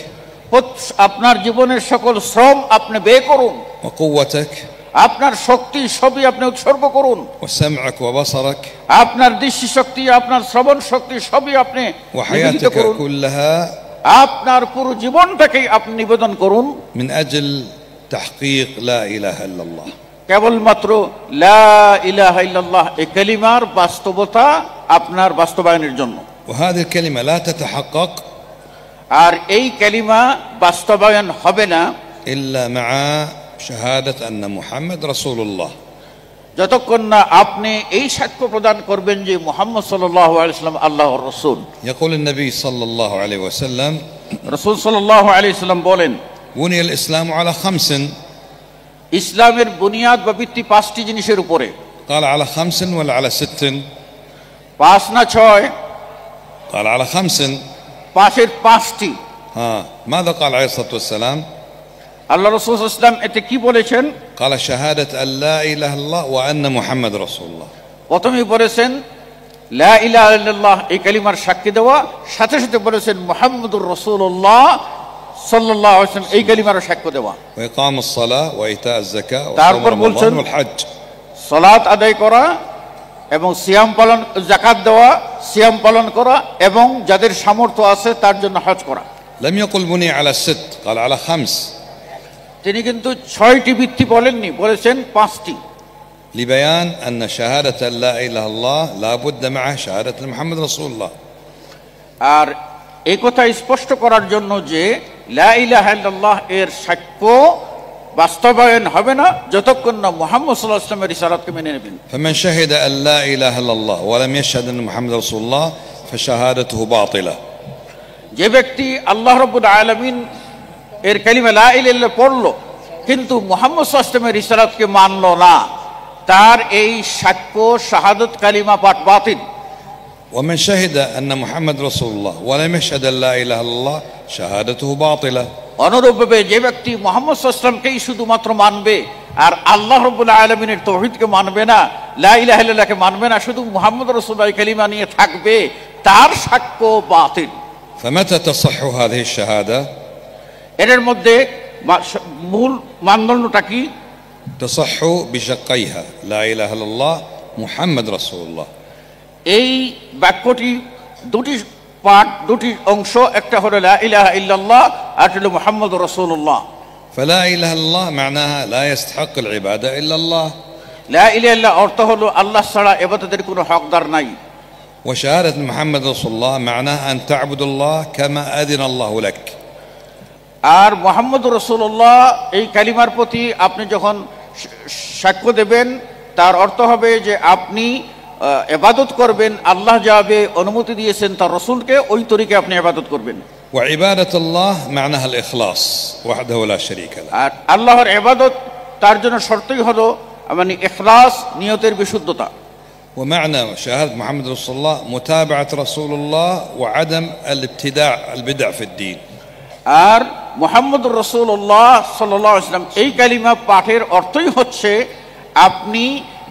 S1: আপনার জীবনের সকল শ্রম আপনি ব্যয় করুন,
S3: وقوتك
S1: আপনার শক্তি সবই আপনি উৎসর্গ করুন,
S3: وسمعك وبصرك
S1: আপনার দৃষ্টি শক্তি, আপনার শ্রবণ শক্তি সবই আপনি নিবেদিত
S3: وحياتك
S1: করুন,
S3: كلها
S1: আপনার পুরো জীবনটাকেই আপনি নিবেদন করুন
S3: من أجل تحقيق لا إله إلا الله.
S1: কেবলমাত্র লা ইলাহা ইল্লাল্লাহ এই কালিমার বাস্তবতা আপনার বাস্তবায়নের জন্য।
S3: وهذه الكلمة لا تتحقق
S1: আর এই কালিমা বাস্তবায়ন হবে না
S3: إلا مع شهادة أن محمد رسول الله.
S1: যতক্ষণ না আপনি এই সাক্ষ্য প্রদান করবেন যে মুহাম্মদ সাল্লাল্লাহু আলাইহি ওয়াসাল্লাম আল্লাহর রাসূল।
S3: يقول النبي صلى الله عليه وسلم
S1: রাসূল সাল্লাল্লাহু আলাইহি ওয়াসাল্লাম বলেন,
S3: بني الإسلام على 5.
S1: ইসলামের বুনিয়াদ বা ভিত্তি 5টি জিনিসের উপরে।
S3: قال على 5 ولا على 6؟
S1: 5 না 6?
S3: قال على 5.
S1: 5-এর 5টি।
S3: ماذا قال عليه الصلاة والسلام؟
S1: আল্লাহ রাসূল সাল্লাল্লাহু আলাইহি ওয়াসাল্লাম এতে কি বলেছেন?
S3: قال شهادة أن لا إله إلا الله وأن محمد رسول الله.
S1: প্রথমেই বলেছেন লা ইলাহা ইল্লাল্লাহ এই কালিমার সাক্ষী দেওয়া, সাথে সাথে বলেছেন মুহাম্মদুর রাসূলুল্লাহ সাল্লাল্লাহু আলাইহি ওয়াসাল্লাম এই কালিমার সাক্ষ্য দেওয়া।
S3: وإقام الصلاة وإيتاء الزكاة
S1: তারপর
S3: وصوم
S1: বলছেন
S3: رمضان والحج.
S1: সালাত আদায় করা এবং সিয়াম পালন, যাকাত দেওয়া, সিয়াম পালন করা এবং যাদের সামর্থ্য আছে তার জন্য হজ করা।
S3: لم يقل بني على 6، قال على 5.
S1: তিনি কিন্তু 6টি ভিত্তি বলেননি, বলেছেন 5টি।
S3: لبيان أن شهادة أن لا إله إلا الله لا بد معه شهادة محمد رسول الله.
S1: আর এই কথা স্পষ্ট করার জন্য যে লা ইলাহা ইল্লাল্লাহ এর সাক্ষ্য বাস্তবায়ন হবে না যতক্ষণ না মুহাম্মদ সাল্লাল্লাহু আলাইহি ওয়াসাল্লামের রিসালাতকে মেনে নেবেন।
S3: فمن شهد أن لا إله إلا الله ولم يشهد أن محمد رسول الله فشهادته باطلة.
S1: যে ব্যক্তি আল্লাহ রাব্বুল আলামিন এর কালিমা লা ইলাহা ইল্লাল্লাহ পড়লো কিন্তু মুহাম্মদ সাল্লাল্লাহু আলাইহি ওয়াসাল্লামের রিসালাতকে মানলো না, তার এই সাক্ষ্য শাহাদাত কালিমা পাঠ বাতিল।
S3: ومن شهد أن محمد رسول الله ولم يشهد أن لا إله إلا الله شهادته باطلة.
S1: অনুরূপভাবে যে ব্যক্তি মুহাম্মদ সাল্লাল্লাহু আলাইহি ওয়াসাল্লামকেই শুধুমাত্র মানবে আর আল্লাহ রাব্বুল আলামিনের তাওহীদকে মানবে না, লা ইলাহা ইল্লাল্লাহকে মানবে না, শুধু মুহাম্মদ রাসূলুল্লাহ কালিমা নিয়ে থাকবে, তার সাক্ষ্য বাতিল।
S3: فمتى تصح هذه الشهادة؟
S1: এর মধ্যে মূল মানদণ্ডটা কি?
S3: تصح بشقيها لا إله إلا الله محمد رسول الله.
S1: এই বাক্যটি দুটি পার্ট, দুটি অংশ, একটা হলো লা ইলাহা ইল্লাল্লাহ আর হলো মুহাম্মদুর রাসূলুল্লাহ।
S3: فلا إله إلا الله معناها لا يستحق العبادة إلا الله.
S1: লা ইলাহা ইল্লাল্লাহ অর্থ হলো আল্লাহ ছাড়া ইবাদতের কোনো হকদার নাই।
S3: وشهادة محمد رسول الله معناها أن تعبد الله كما أذن الله لك.
S1: আর মুহাম্মদুর রাসূলুল্লাহ এই কালিমার প্রতি আপনি যখন সাক্ষ্য দেবেন তার অর্থ হবে যে আপনি ইবাদত করবেন, আল্লাহ যাবে অনুমতি দিয়েছেন তার রাসূলকে, ওই তরিকে আপনি ইবাদত করবেন।
S3: وعبادة الله معناها الإخلاص وحده لا شريك له.
S1: আর আল্লাহর ইবাদত তার জন্য শর্তই হলো মানে ইখলাস, নিয়তের বিশুদ্ধতা।
S3: ومعنى شهادة محمد رسول الله متابعة رسول الله وعدم الابتداع البدع في الدين.
S1: আর মুহাম্মদুর রাসূলুল্লাহ সাল্লাল্লাহু আলাইহি ওয়াসাল্লাম এই কালিমা পাঠের অর্থই হচ্ছে আপনি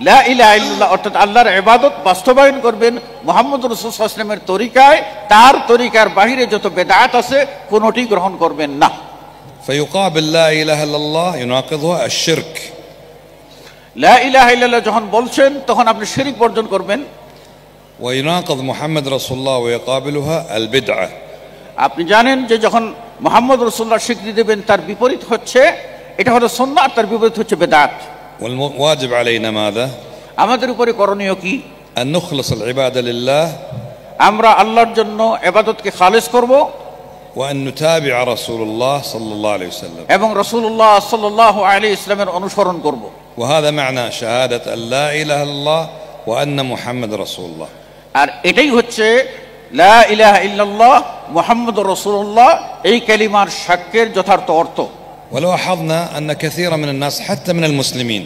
S1: লা ইলাহা ইল্লাল্লাহ অর্থাৎ আল্লাহর ইবাদত বাস্তবায়ন করবেন মুহাম্মদুর রাসূল সাল্লাল্লাহু আলাইহি ওয়াসাল্লামের তরিকায়, তার তরিকার বাহিরে যত বিদআত আছে কোনোটি গ্রহণ করবেন না।
S3: فيقابل لا إله إلا الله يناقضها الشرك.
S1: লা ইলাহা ইল্লাল্লাহ যখন বলছেন তখন আপনি শিরক বর্জন করবেন।
S3: ويناقض محمد رسول الله ويقابلها البدعة.
S1: আপনি জানেন যে যখন মুহাম্মদ রাসূলুল্লাহ স্বীকৃতি দেবেন তার বিপরীত হচ্ছে, এটা হলো সুন্নাত, তার বিপরীত হচ্ছে বিদআত।
S3: والواجب علينا ماذا؟
S1: আমাদের উপরে করণীয় কি?
S3: أن نخلص العبادة لله.
S1: আমরা আল্লাহর জন্য ইবাদতকে খালেস করব
S3: وأن نتابع رسول الله صلى الله عليه وسلم.
S1: এবং রাসূলুল্লাহ সাল্লাল্লাহু আলাইহি ওয়াসাল্লামের অনুসরণ করব।
S3: وهذا معنى شهادة أن لا إله إلا الله وأن محمد رسول الله.
S1: আর এটাই হচ্ছে লা ইলাহা ইল্লাল্লাহ মুহাম্মদুর রাসূলুল্লাহ এই কালিমার সাক্ষ্যের যথার্থ অর্থ।
S3: ولاحظنا أن كثيرا من الناس حتى من المسلمين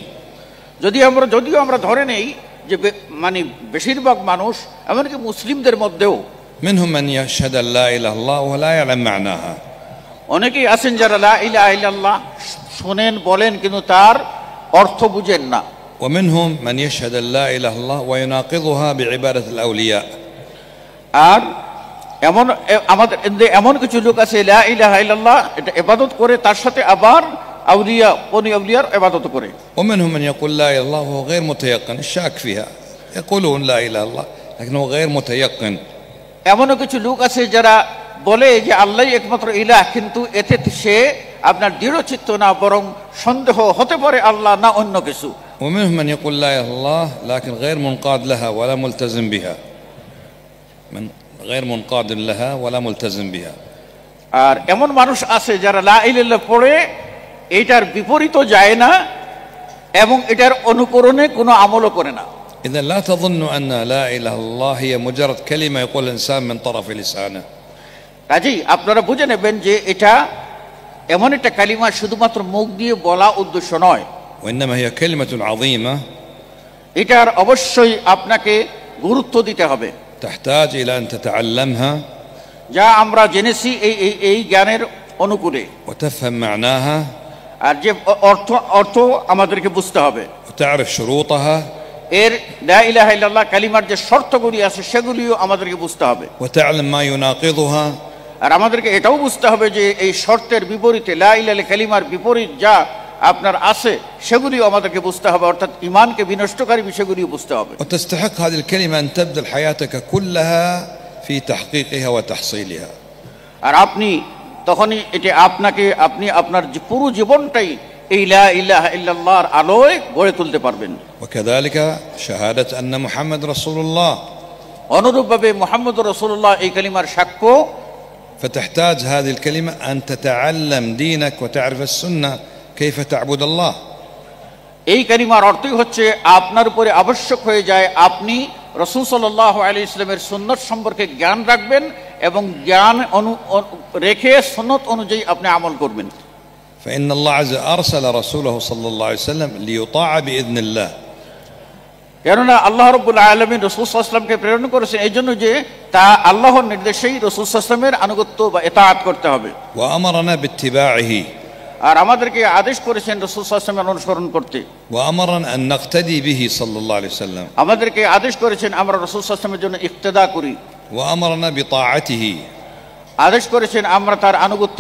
S1: যদিও আমরা ধরে নেই যে মানে বেশিরভাগ মানুষ এমনকি মুসলিমদের মধ্যেও
S3: منهم من يشهد أن لا إله إلا الله ولا يعلم معناها.
S1: অনেকেই আছেন যারা লা ইলাহা ইল্লাল্লাহ শুনেন বলেন কিন্তু তার অর্থ বুঝেন না।
S3: ومنهم من يشهد أن لا إله إلا الله ويناقضها بعبادة الأولياء.
S1: আর এমন কিছু লোক আছে লা ইলাহা ইল্লাল্লাহ এটা ইবাদত করে তার সাথে আবার আউলিয়া আউলিয়ার ইবাদত করে।
S3: ومنهم من يقول لا إله إلا الله وهو غير متيقن الشاك فيها، يقولون لا إله إلا الله لكنه غير متيقن.
S1: এমনও কিছু লোক আছে যারা বলে যে আল্লাহই একমাত্র ইলাহ কিন্তু এতে সে আপনার দৃঢ়চিত্ত না, বরং সন্দেহ হতে পারে আল্লাহ না অন্য কিছু।
S3: ومنهم من يقول لا إله إلا الله لكن غير منقاد لها ولا ملتزم بها، من غير منقاد لها ولا ملتزم بها।
S1: আর এমন মানুষ আছে যারা লা ইলাহা ইল্লাল্লাহ পড়ে এটার বিপরীতও যায় না এবং এটার অনুকরণে কোনো আমলও করে না।
S3: إذا لا تظن أن لا إله إلا الله هي مجرد كلمة يقول الإنسان من طرف لسانه.
S1: কাজেই আপনারা বুঝে নেবেন যে এটা এমন একটা কালিমা শুধুমাত্র মুখ দিয়ে বলা উদ্দেশ্য নয়,
S3: وإنما هي كلمة عظيمة
S1: এটার অবশ্যই আপনাকে গুরুত্ব দিতে হবে,
S3: تحتاج إلى أن تتعلمها
S1: যা আমরা জেনেছি এই জ্ঞানের অনুকূলে,
S3: وتفهم معناها
S1: আর যে অর্থ আমাদেরকে বুঝতে হবে,
S3: وتعرف شروطها
S1: এর লা ইলাহা ইল্লাল্লাহ কালিমার যে শর্তগুলি আছে সেগুলিও আমাদেরকে বুঝতে হবে,
S3: وتعلم ما يناقضها
S1: আর আমাদেরকে এটাও বুঝতে হবে যে এই শর্তের বিপরীতে লা ইলাহা ইল্লাল্লাহ কালিমার বিপরীত যা আপনার আছে সেগুলিও আমাদেরকে বুঝতে হবে, অর্থাৎ ঈমানকে বিনষ্টকারী বিষয়গুলিও বুঝতে হবে।
S3: وتستحق هذه الكلمة أن تبذل حياتك كلها في تحقيقها وتحصيلها.
S1: আর আপনি তখনই এটা আপনি আপনার পুরো জীবনটাই এই লা ইলাহা ইল্লাল্লাহর আলোয় গড়ে তুলতে পারবেন।
S3: وكذلك شهادة أن محمد رسول الله،
S1: অনুরূপভাবে মুহাম্মদুর রাসূলুল্লাহ এই কালিমার সাক্ষ্য।
S3: فتحتاج هذه الكلمة أن تتعلم دينك وتعرف السنة كيف تعبد الله.
S1: এই কালিমার অর্থই হচ্ছে আপনার উপরে আবশ্যক হয়ে যায় আপনি রাসূল সাল্লাল্লাহু আলাইহি ওয়াসাল্লামের সুন্নাত সম্পর্কে জ্ঞান রাখবেন এবং জ্ঞান রেখে সুন্নাত অনুযায়ী আপনি আমল করবেন।
S3: فإن الله عز وجل أرسل رسوله صلى الله عليه وسلم ليطاع بإذن الله.
S1: কেননা আল্লাহ রাব্বুল আলামিন রাসূল সাল্লাল্লাহু আলাইহি ওয়াসাল্লামকে প্রেরণ করেছেন এই জন্য যে তা আল্লাহর নির্দেশেই রাসূল সাল্লাল্লাহু আলাইহি ওয়াসাল্লামের আনুগত্য বা ইতাআত করতে হবে।
S3: وأمرنا باتباعه،
S1: আর আমাদেরকে আদেশ করেছেন রাসূল সাল্লাল্লাহু আলাইহি ওয়াসাল্লামের অনুসরণ করতে।
S3: وأمرنا أن نقتدي به صلى الله عليه وسلم،
S1: আমাদেরকে আদেশ করেছেন আমরা রাসূল সাল্লাল্লাহু আলাইহি ওয়াসাল্লামের জন্য ইক্তেদা করি।
S3: وأمرنا بطاعته،
S1: আদেশ করেছেন আমরা তার আনুগত্য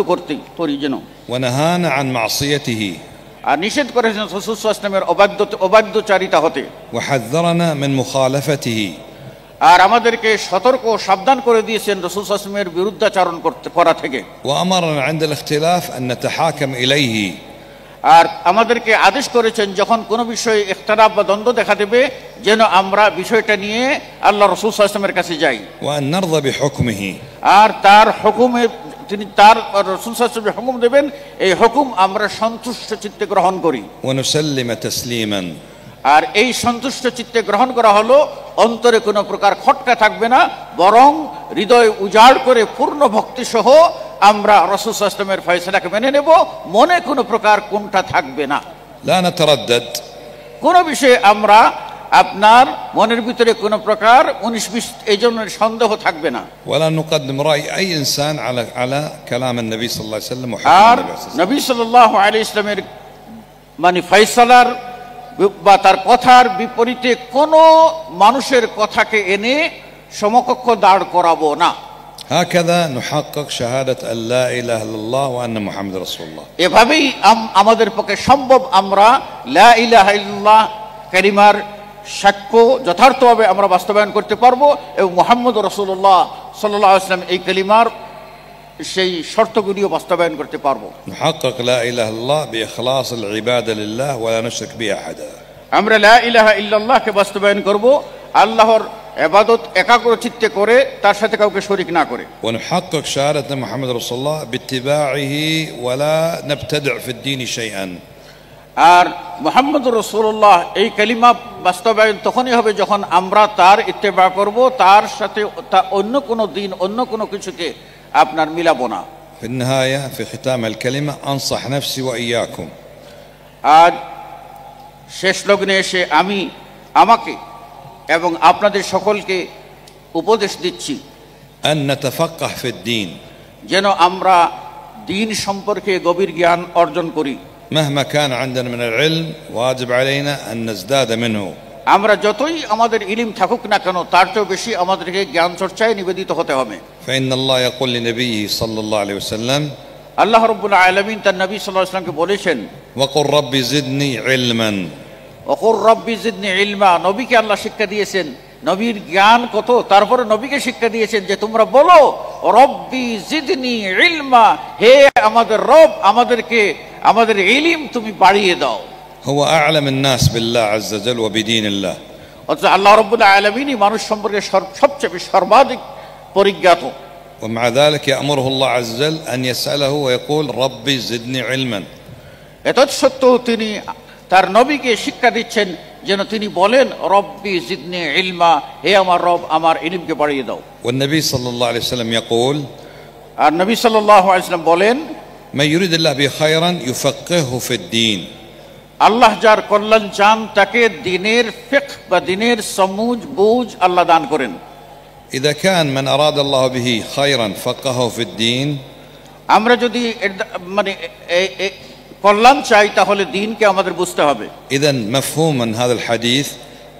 S1: করি যেন।
S3: ونهانا عن معصيته،
S1: আর নিষেধ করেছেন রাসূল সাল্লাল্লাহু আলাইহি ওয়াসাল্লামের অবাধ্যচারিতা হতে।
S3: وحذرنا من مخالفته،
S1: আর আমাদেরকে সতর্ক সাবধান করে দিয়েছেন রাসূল সাল্লাল্লাহু আলাইহি ওয়াসাল্লামের বিরুদ্ধাচরণ করা থেকে।
S3: وأمرنا عند الاختلاف أن نتحاكم إليه،
S1: আর আমাদেরকে আদেশ করেছেন যখন কোনো বিষয়ে ইখতিলাফ বা দ্বন্দ্ব দেখা দেবে যেন আমরা বিষয়টা নিয়ে আল্লাহ রাসূল সাল্লাল্লাহু আলাইহি ওয়াসাল্লামের কাছে যাই
S3: وأن نرضى بحكمه،
S1: আর তার হুকুমে তিনি তার রাসূল সাল্লাল্লাহু আলাইহি ওয়াসাল্লাম হুকুম দেবেন এই হুকুম আমরা সন্তুষ্ট চিত্তে গ্রহণ করি।
S3: ونسلم تسليما،
S1: আর এই সন্তুষ্ট চিত্তে গ্রহণ করা হলো অন্তরে কোনো প্রকার খটকা থাকবে না, বরং হৃদয় উজাড় করে পূর্ণ ভক্তি সহ আমরা রাসূল সাল্লাল্লাহু আলাইহি ওয়াসাল্লামের ফয়সালাকে মেনে নেব, মনে কোনো প্রকার কোনটা থাকবে না।
S3: لا نتردد،
S1: কোনো বিষয়ে আমরা আপনার মনের ভিতরে কোনো প্রকার 19-20 এই জন্য সন্দেহ থাকবে না।
S3: ولا نقدم رأي أي إنسان على كلام النبي صلى الله عليه وسلم وحكم
S1: আর
S3: النبي صلى الله عليه وسلم.
S1: নবী সাল্লাল্লাহু আলাইহি ওয়াসাল্লামের মানে ফয়সালার বা তার কথার বিপরীতে কোনো মানুষের কথাকে এনে সমকক্ষ দাঁড় করাবো না।
S3: هكذا نحقق شهادة أن لا إله إلا الله وأن محمد رسول الله.
S1: এভাবেই আমাদের পক্ষে সম্ভব আমরা লা ইলাহা ইল্লাল্লাহ কালিমার সাক্ষ্য যথার্থভাবে আমরা বাস্তবায়ন করতে পারবো এবং মুহাম্মদুর রাসূলুল্লাহ সাল্লাল্লাহু আলাইহি ওয়াসাল্লাম এই কালিমার সেই শর্তগুলিও বাস্তবায়ন করতে পারবো।
S3: نحقق لا إله إلا الله بإخلاص العبادة لله ولا نشرك به أحدا.
S1: আমরা লা ইলাহা ইল্লাল্লাহকে বাস্তবায়ন করব আল্লাহর ইবাদত একাগ্র চিত্তে করে তার সাথে কাউকে শরীক না করে।
S3: ونحقق شهادة محمد رسول الله باتباعه ولا نبتدع في الدين شيئا.
S1: আর মুহাম্মদুর রাসূলুল্লাহ এই কালিমা বাস্তবায়ন তখনই হবে যখন আমরা তার ইত্তেবা করব, তার সাথে অন্য কোনো দিন অন্য কোনো কিছুকে আপনার মিলাবো না।
S3: في النهاية في ختام الكلمة أنصح نفسي وإياكم
S1: আজ শেষ লগ্নে এসে আমি আমাকে এবং আপনাদের সকলকে উপদেশ দিচ্ছি
S3: أن نتفقه في الدين
S1: যেন আমরা দিন সম্পর্কে গভীর জ্ঞান অর্জন করি।
S3: مهما كان عندنا من العلم واجب علينا أن نزداد منه.
S1: আমরা যতই আমাদের ইলম থাকুক না কেন তার চেয়েও বেশি আমাদেরকে জ্ঞান চর্চায় নিবেদিত হতে হবে।
S3: فإن الله يقول لنبيه صلى الله عليه وسلم
S1: আল্লাহ রাব্বুল আলামিন তার নবী সাল্লাল্লাহু আলাইহি ওয়াসাল্লামকে বলেছেন
S3: وقل رب زدني علما.
S1: ওকুর রব্বি জিদনি ইলমা, নবীকে আল্লাহ শিক্ষা দিয়েছেন নবীর জ্ঞান কত, তারপরে নবীকে শিক্ষা দিয়েছেন যে তোমরা বলো রব্বি জিদনি ইলমা, হে আমাদের রব, আমাদের ইলম তুমি বাড়িয়ে দাও।
S3: هو أعلم الناس بالله عز وجل وبدين الله.
S1: অর্থাৎ আল্লাহ রাব্বুল আলামিনই মানুষ সম্পর্কে সবচেয়ে সর্বাধিক পরিজ্ঞাত।
S3: ومع ذلك يأمره الله عز وجل أن يسأله ويقول ربي زدني علما.
S1: এতৎসত্ত্বেও তিনি তার নবীকে শিক্ষা দিচ্ছেন যেন তিনি বলেন রব্বি জিদনি ইলমা, হে আমার রব আমার ইলমকে বাড়িয়ে দাও।
S3: والنبي صلى الله عليه وسلم يقول
S1: আর নবী সাল্লাল্লাহু আলাইহি ওয়াসাল্লাম বলেন
S3: من يريد الله به خيرا يفقهه في الدين.
S1: আল্লাহ যার কল্যাণ চান তাকে দিনের ফিকহ বা দিনের সমুজ বুঝ আল্লাহ দান করেন।
S3: إذا كان من أراد الله به خيرا فقهه في الدين.
S1: আমরা যদি মানে কল্যাণ চাই তাহলে দ্বীনকে আমাদের বুঝতে হবে।
S3: إذن مفهوم من هذا الحديث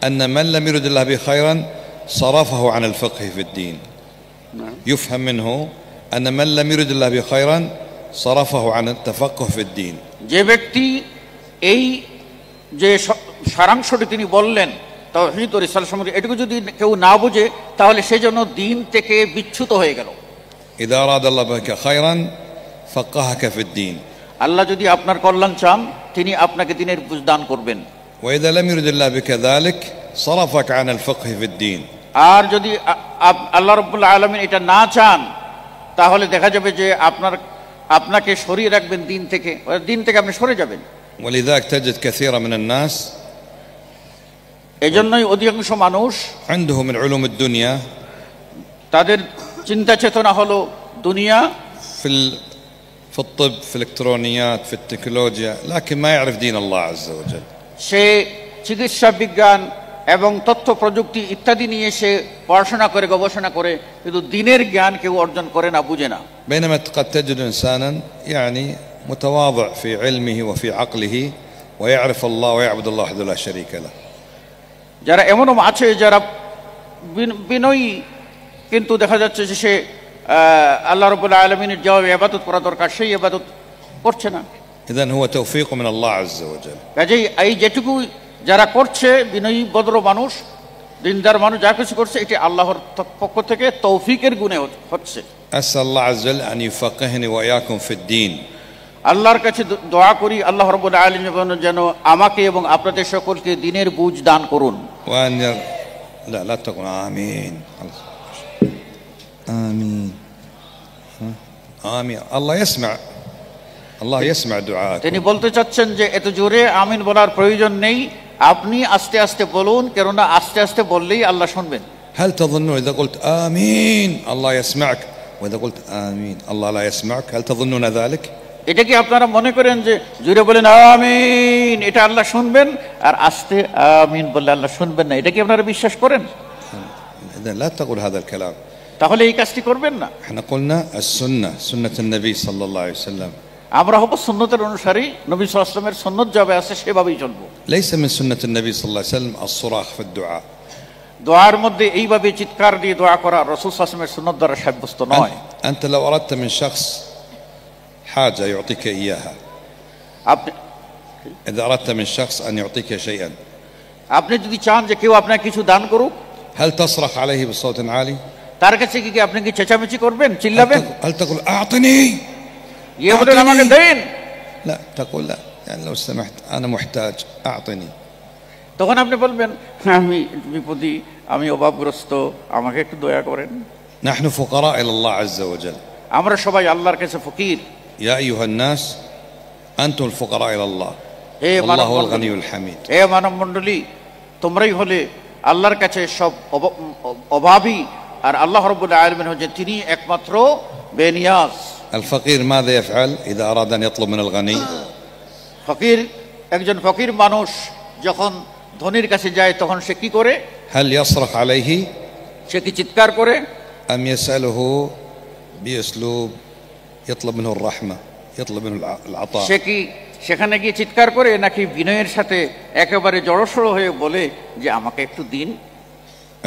S3: أن من لم يرد الله به خيرا صرفه عن الفقه في الدين. يفهم منه أن من لم يرد الله به خيرا صرفه عن التفقه في الدين.
S1: যে ব্যক্তি এই যে সারাংশটি তিনি বললেন তাওহীদ ও রিসালাত সম্পর্কে, এটুকু যদি কেউ না বুঝে তাহলে সে যেন দ্বীন থেকে বিচ্যুত হয়ে গেল।
S3: إذا أراد الله بك خيرا فقهك في الدين.
S1: আল্লাহ যদি আপনার কল্যাণ চান তিনি আপনাকে দ্বীনের বুঝ দান করবেন।
S3: وإذا لم يرد الله بك ذلك صرفك عن الفقه في الدين.
S1: আর যদি আল্লাহ রাব্বুল আলামিন এটা না চান তাহলে দেখা যাবে যে আপনাকে সরিয়ে রাখবেন দ্বীন থেকে আপনি সরে যাবেন।
S3: ولذلك تجد كثيرا من الناس
S1: এজন্যই অধিকাংশ মানুষ
S3: عنده من علوم الدنيا
S1: তাদের চিন্তা চেতনা হলো দুনিয়া,
S3: في الطب في الإلكترونيات في التكنولوجيا، لكن ما يعرف دين الله عز وجل.
S1: সে চিকিৎসা বিজ্ঞান এবং তথ্য প্রযুক্তি ইত্যাদি নিয়ে সে পড়াশোনা করে গবেষণা করে, কিন্তু দ্বীনের জ্ঞান কেউ অর্জন করে না, বুঝে না।
S3: بينما قد تجد إنسانا يعني متواضع في علمه وفي عقله ويعرف الله ويعبد الله وحده لا شريك له.
S1: যারা এমনও আছে যারা বিনয়ী, কিন্তু দেখা যাচ্ছে যে সে আল্লাহ রাব্বুল আলামিনের যে ইবাদত করা দরকার সেই ইবাদত করছে না।
S3: إذن هو توفيق من الله عز وجل.
S1: কাজেই এই যেটুকু যারা করছে বিনয়ী ভদ্র মানুষ, দিনদার মানুষ যা কিছু করছে এটি আল্লাহর পক্ষ থেকে তৌফিকের গুণে হচ্ছে।
S3: أسأل الله عز وجل أن يفقهني وإياكم في الدين.
S1: আল্লাহর কাছে দোয়া করি আল্লাহ রাব্বুল আলামিন যেন আমাকে এবং আপনাদের সকলকে দ্বীনের বুঝ দান করুন।
S3: وأن لا تقول آمين. آمين آمين. الله يسمع دعاءك.
S1: তিনি বলতে চাচ্ছেন যে এত জোরে আমিন বলার প্রয়োজন নেই, আপনি আস্তে আস্তে বলুন, কেননা আস্তে আস্তে বললেই আল্লাহ শুনবেন।
S3: هل تظنون إذا قلت آمين الله يسمعك وإذا قلت آمين الله لا يسمعك؟ هل تظنون ذلك؟
S1: এটা কি আপনারা মনে করেন যে জোরে বলেন আমিন এটা আল্লাহ শুনবেন, আর আস্তে আমিন বললে আল্লাহ শুনবেন না, এটা কি আপনারা বিশ্বাস করেন?
S3: إذا لا تقول هذا الكلام.
S1: তাহলে এই কাজটি করবেন না।
S3: احنا قلنا السنة سنة النبي صلى الله عليه وسلم.
S1: আমরা হব সুন্নতের অনুসারী, নবী সাল্লাল্লাহু আলাইহি ওয়াসাল্লামের সুন্নত যাবে আছে সেভাবেই চলবো।
S3: ليس من سنة النبي صلى الله عليه وسلم الصراخ في الدعاء.
S1: দোয়ার মধ্যে এইভাবে চিৎকার দিয়ে দোয়া করা রাসূল সাল্লাল্লাহু আলাইহি ওয়াসাল্লামের সুন্নত দ্বারা সাব্যস্ত নয়।
S3: أنت لو أردت من شخص حاجة يعطيك إياها، إذا أردت من شخص أن يعطيك شيئا،
S1: আপনি যদি চান যে কেউ আপনাকে কিছু দান করুক,
S3: هل تصرخ عليه بصوت عالي؟
S1: তার কাছে কি আপনি কি চেঁচামেচি করবেন, চিল্লাবেন?
S3: هل تقول أعطني؟
S1: ইয়ে বলেন আমাকে দেন?
S3: لا تقول لا، يعني لو سمحت أنا محتاج أعطني.
S1: তখন আপনি বলবেন আমি বিপদী, আমি অভাবগ্রস্ত, আমাকে একটু দয়া করেন।
S3: نحن فقراء إلى الله عز وجل.
S1: আমরা সবাই আল্লাহর কাছে ফকির।
S3: يا أيها الناس أنتم الفقراء إلى الله والله هو الغني الحميد.
S1: হে মানব মণ্ডলী, তোমরাই হলে আল্লাহর কাছে সব অভাবী, আর আল্লাহ রাব্বুল আলামিন হচ্ছেন তিনি একমাত্র বেনিয়াজ।
S3: الفقير ماذا يفعل إذا أراد أن يطلب من الغني؟
S1: ফকির, একজন ফকির মানুষ যখন ধনীর কাছে যায় তখন সে কি করে?
S3: هل يصرخ عليه
S1: সে কি চিৎকার করে?
S3: أم يسأله بأسلوب يطلب منه الرحمة يطلب منه العطاء؟
S1: সে কি সেখানে গিয়ে চিৎকার করে, নাকি বিনয়ের সাথে একেবারে জড়সড় হয়ে বলে যে আমাকে একটু দিন?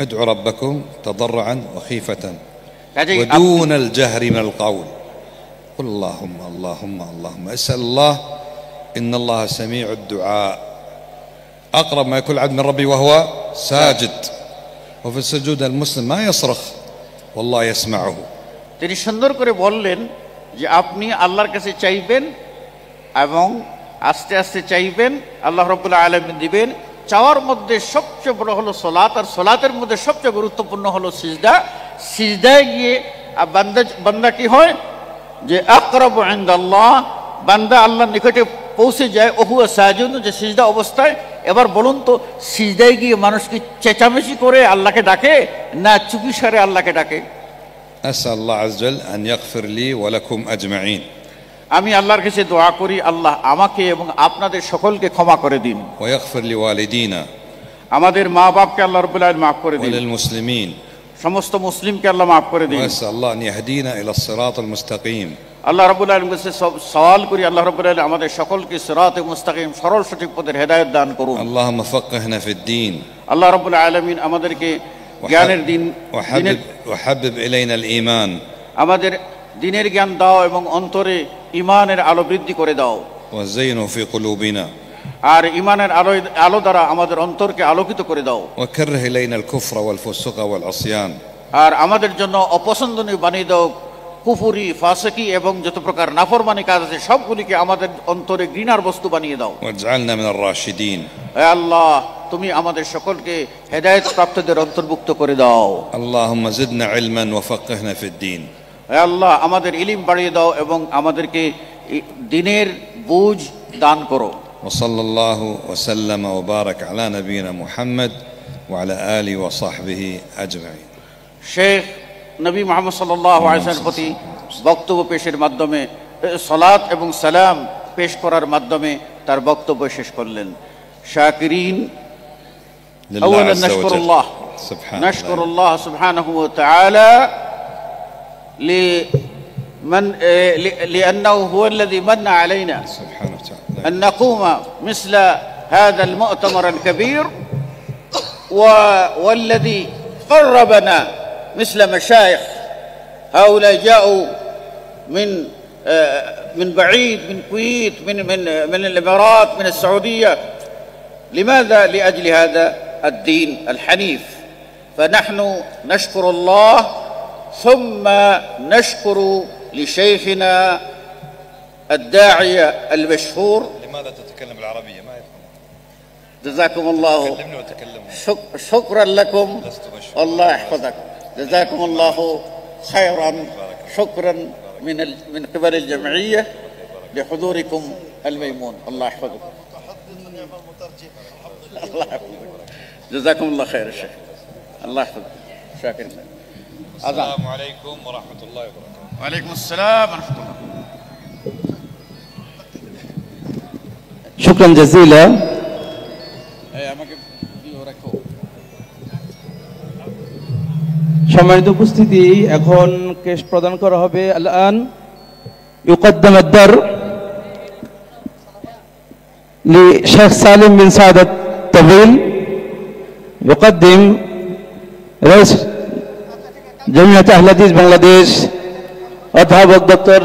S3: ادعوا ربكم تضرعا وخيفة ودون الجهر من القول. قل اللهم اللهم اللهم اسأل الله إن الله سميع الدعاء أقرب ما يكون العبد من ربي وهو ساجد. وفي السجود المسلم ما يصرخ والله يسمعه.
S1: তিনি সুন্দর করে বললেন যে আপনি আল্লাহর কাছে চাইবেন এবং আস্তে আস্তে চাইবেন, আল্লাহ রাব্বুল আলামিন দিবেন। চাওয়ার মধ্যে সবচেয়ে বড় হলো সালাত, আর সালাতের মধ্যে সবচেয়ে গুরুত্বপূর্ণ হলো সিজদা। সিজদায় গিয়ে বান্দা কি হয় যে আকরাবু ইনদাল্লাহ, বান্দা আল্লাহর নিকটে পৌঁছে যায় ওহুয়া সাজিদ, যে সিজদা অবস্থায়। এবার বলুন তো, সিজদায় গিয়ে মানুষ কি চেঁচামেচি করে আল্লাহকে ডাকে না চুপি সারে আল্লাহকে ডাকে?
S3: أسأل الله عز وجل أن يغفر لي ولكم أجمعين.
S1: আমি আল্লাহর কাছে দোয়া করি, আল্লাহ আমাকে এবং আপনাদের সকলকে ক্ষমা করে দিন।
S3: ويغفر لوالدينا.
S1: আমাদের মা বাপকে আল্লাহ রাব্বুল আলামিন মাফ করে দিন।
S3: وللمسلمين.
S1: সমস্ত মুসলিমকে আল্লাহ মাফ করে দিন।
S3: وأسأل الله أن يهدينا إلى الصراط المستقيم.
S1: আল্লাহ রাব্বুল আলামিনের কাছে সওয়াল করি, আল্লাহ রাব্বুল আলামিন আমাদের সকলকে সিরাতে মুস্তাকিম, সরল সঠিক পথের হেদায়েত দান করুন।
S3: اللهم فقهنا في الدين.
S1: আল্লাহ রাব্বুল আলামিন আমাদেরকে জ্ঞানের দিন,
S3: وحبب إلينا الإيمان.
S1: আমাদের দিনের জ্ঞান দাও এবং অন্তরে ঈমানের আলো বৃদ্ধি করে দাও।
S3: وزينه في قلوبنا.
S1: আর ঈমানের আলো দ্বারা আমাদের অন্তরকে আলোকিত করে দাও।
S3: وكره إلينا الكفر والفسوق والعصيان.
S1: আর আমাদের জন্য অপছন্দনীয় বানিয়ে দাও কুফরি, ফাসিকি এবং যত প্রকার নাফরমানি কাজ আছে সবগুলিকে আমাদের অন্তরে ঘৃণার বস্তু বানিয়ে দাও।
S3: واجعلنا من الراشدين.
S1: হে আল্লাহ, তুমি আমাদের সকলকে হেদায়েত প্রাপ্তদের অন্তর্ভুক্ত করে দাও।
S3: اللهم زدنا علما وفقهنا في الدين.
S1: হে আল্লাহ, আমাদের ইলম বাড়িয়ে দাও এবং আমাদেরকে দ্বীনের বুঝ দান করো।
S3: وصلى الله وسلم وبارك على نبينا محمد وعلى آله وصحبه أجمعين.
S1: শেখ নবী মুহাম্মদ সাল্লাল্লাহু আলাইহি ওয়াসাল্লামের প্রতি বক্তব্য পেশের মাধ্যমে, সালাত এবং সালাম পেশ করার মাধ্যমে তার বক্তব্য শেষ করলেন। শাকিরিন আওয়ালান নাশকুরুল্লাহ নাশকুরুল্লাহ সুবহানাহু ওয়া তাআলা لأنه هو الذي من علينا أن نقوم مثل هذا المؤتمر الكبير، والذي قربنا مثل مشايخ هؤلاء جاءوا من بعيد، من الكويت، من الإمارات، من السعودية. لماذا؟ لأجل هذا الدين الحنيف. فنحن نشكر الله ثم نشكر لشيخنا الداعية المشهور.
S3: لماذا تتكلم بالعربية؟ ما يفهم.
S1: جزاكم الله شكرا لكم، الله يحفظك. جزاكم الله خيرا، شكرا من قبل الجمعية لحضوركم الميمون. الله يحفظكم. الله يحفظك. جزاكم الله خير يا شيخ، الله يحفظك. شاكر لك.
S3: السلام عليكم ورحمة الله وبركاته.
S1: وعليكم السلام ورحمة الله.
S4: شكرا جزيلا. সম্মানিত উপস্থিতি, এখন কেশ প্রদান করা হবে। الآن يقدم الدر لشيخ سالم بن سعد الطويل، يقدم رئيس جمعية أهل الحديث বাংলাদেশ অধ্যাপক ডক্টর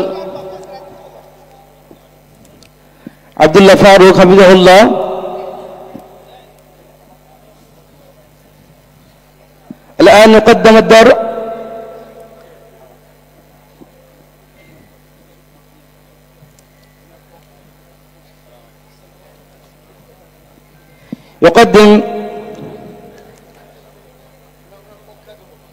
S4: আব্দুল্লাহ ফারুক হাফিজাহুল্লাহ। الآن يقدم الدر يقدم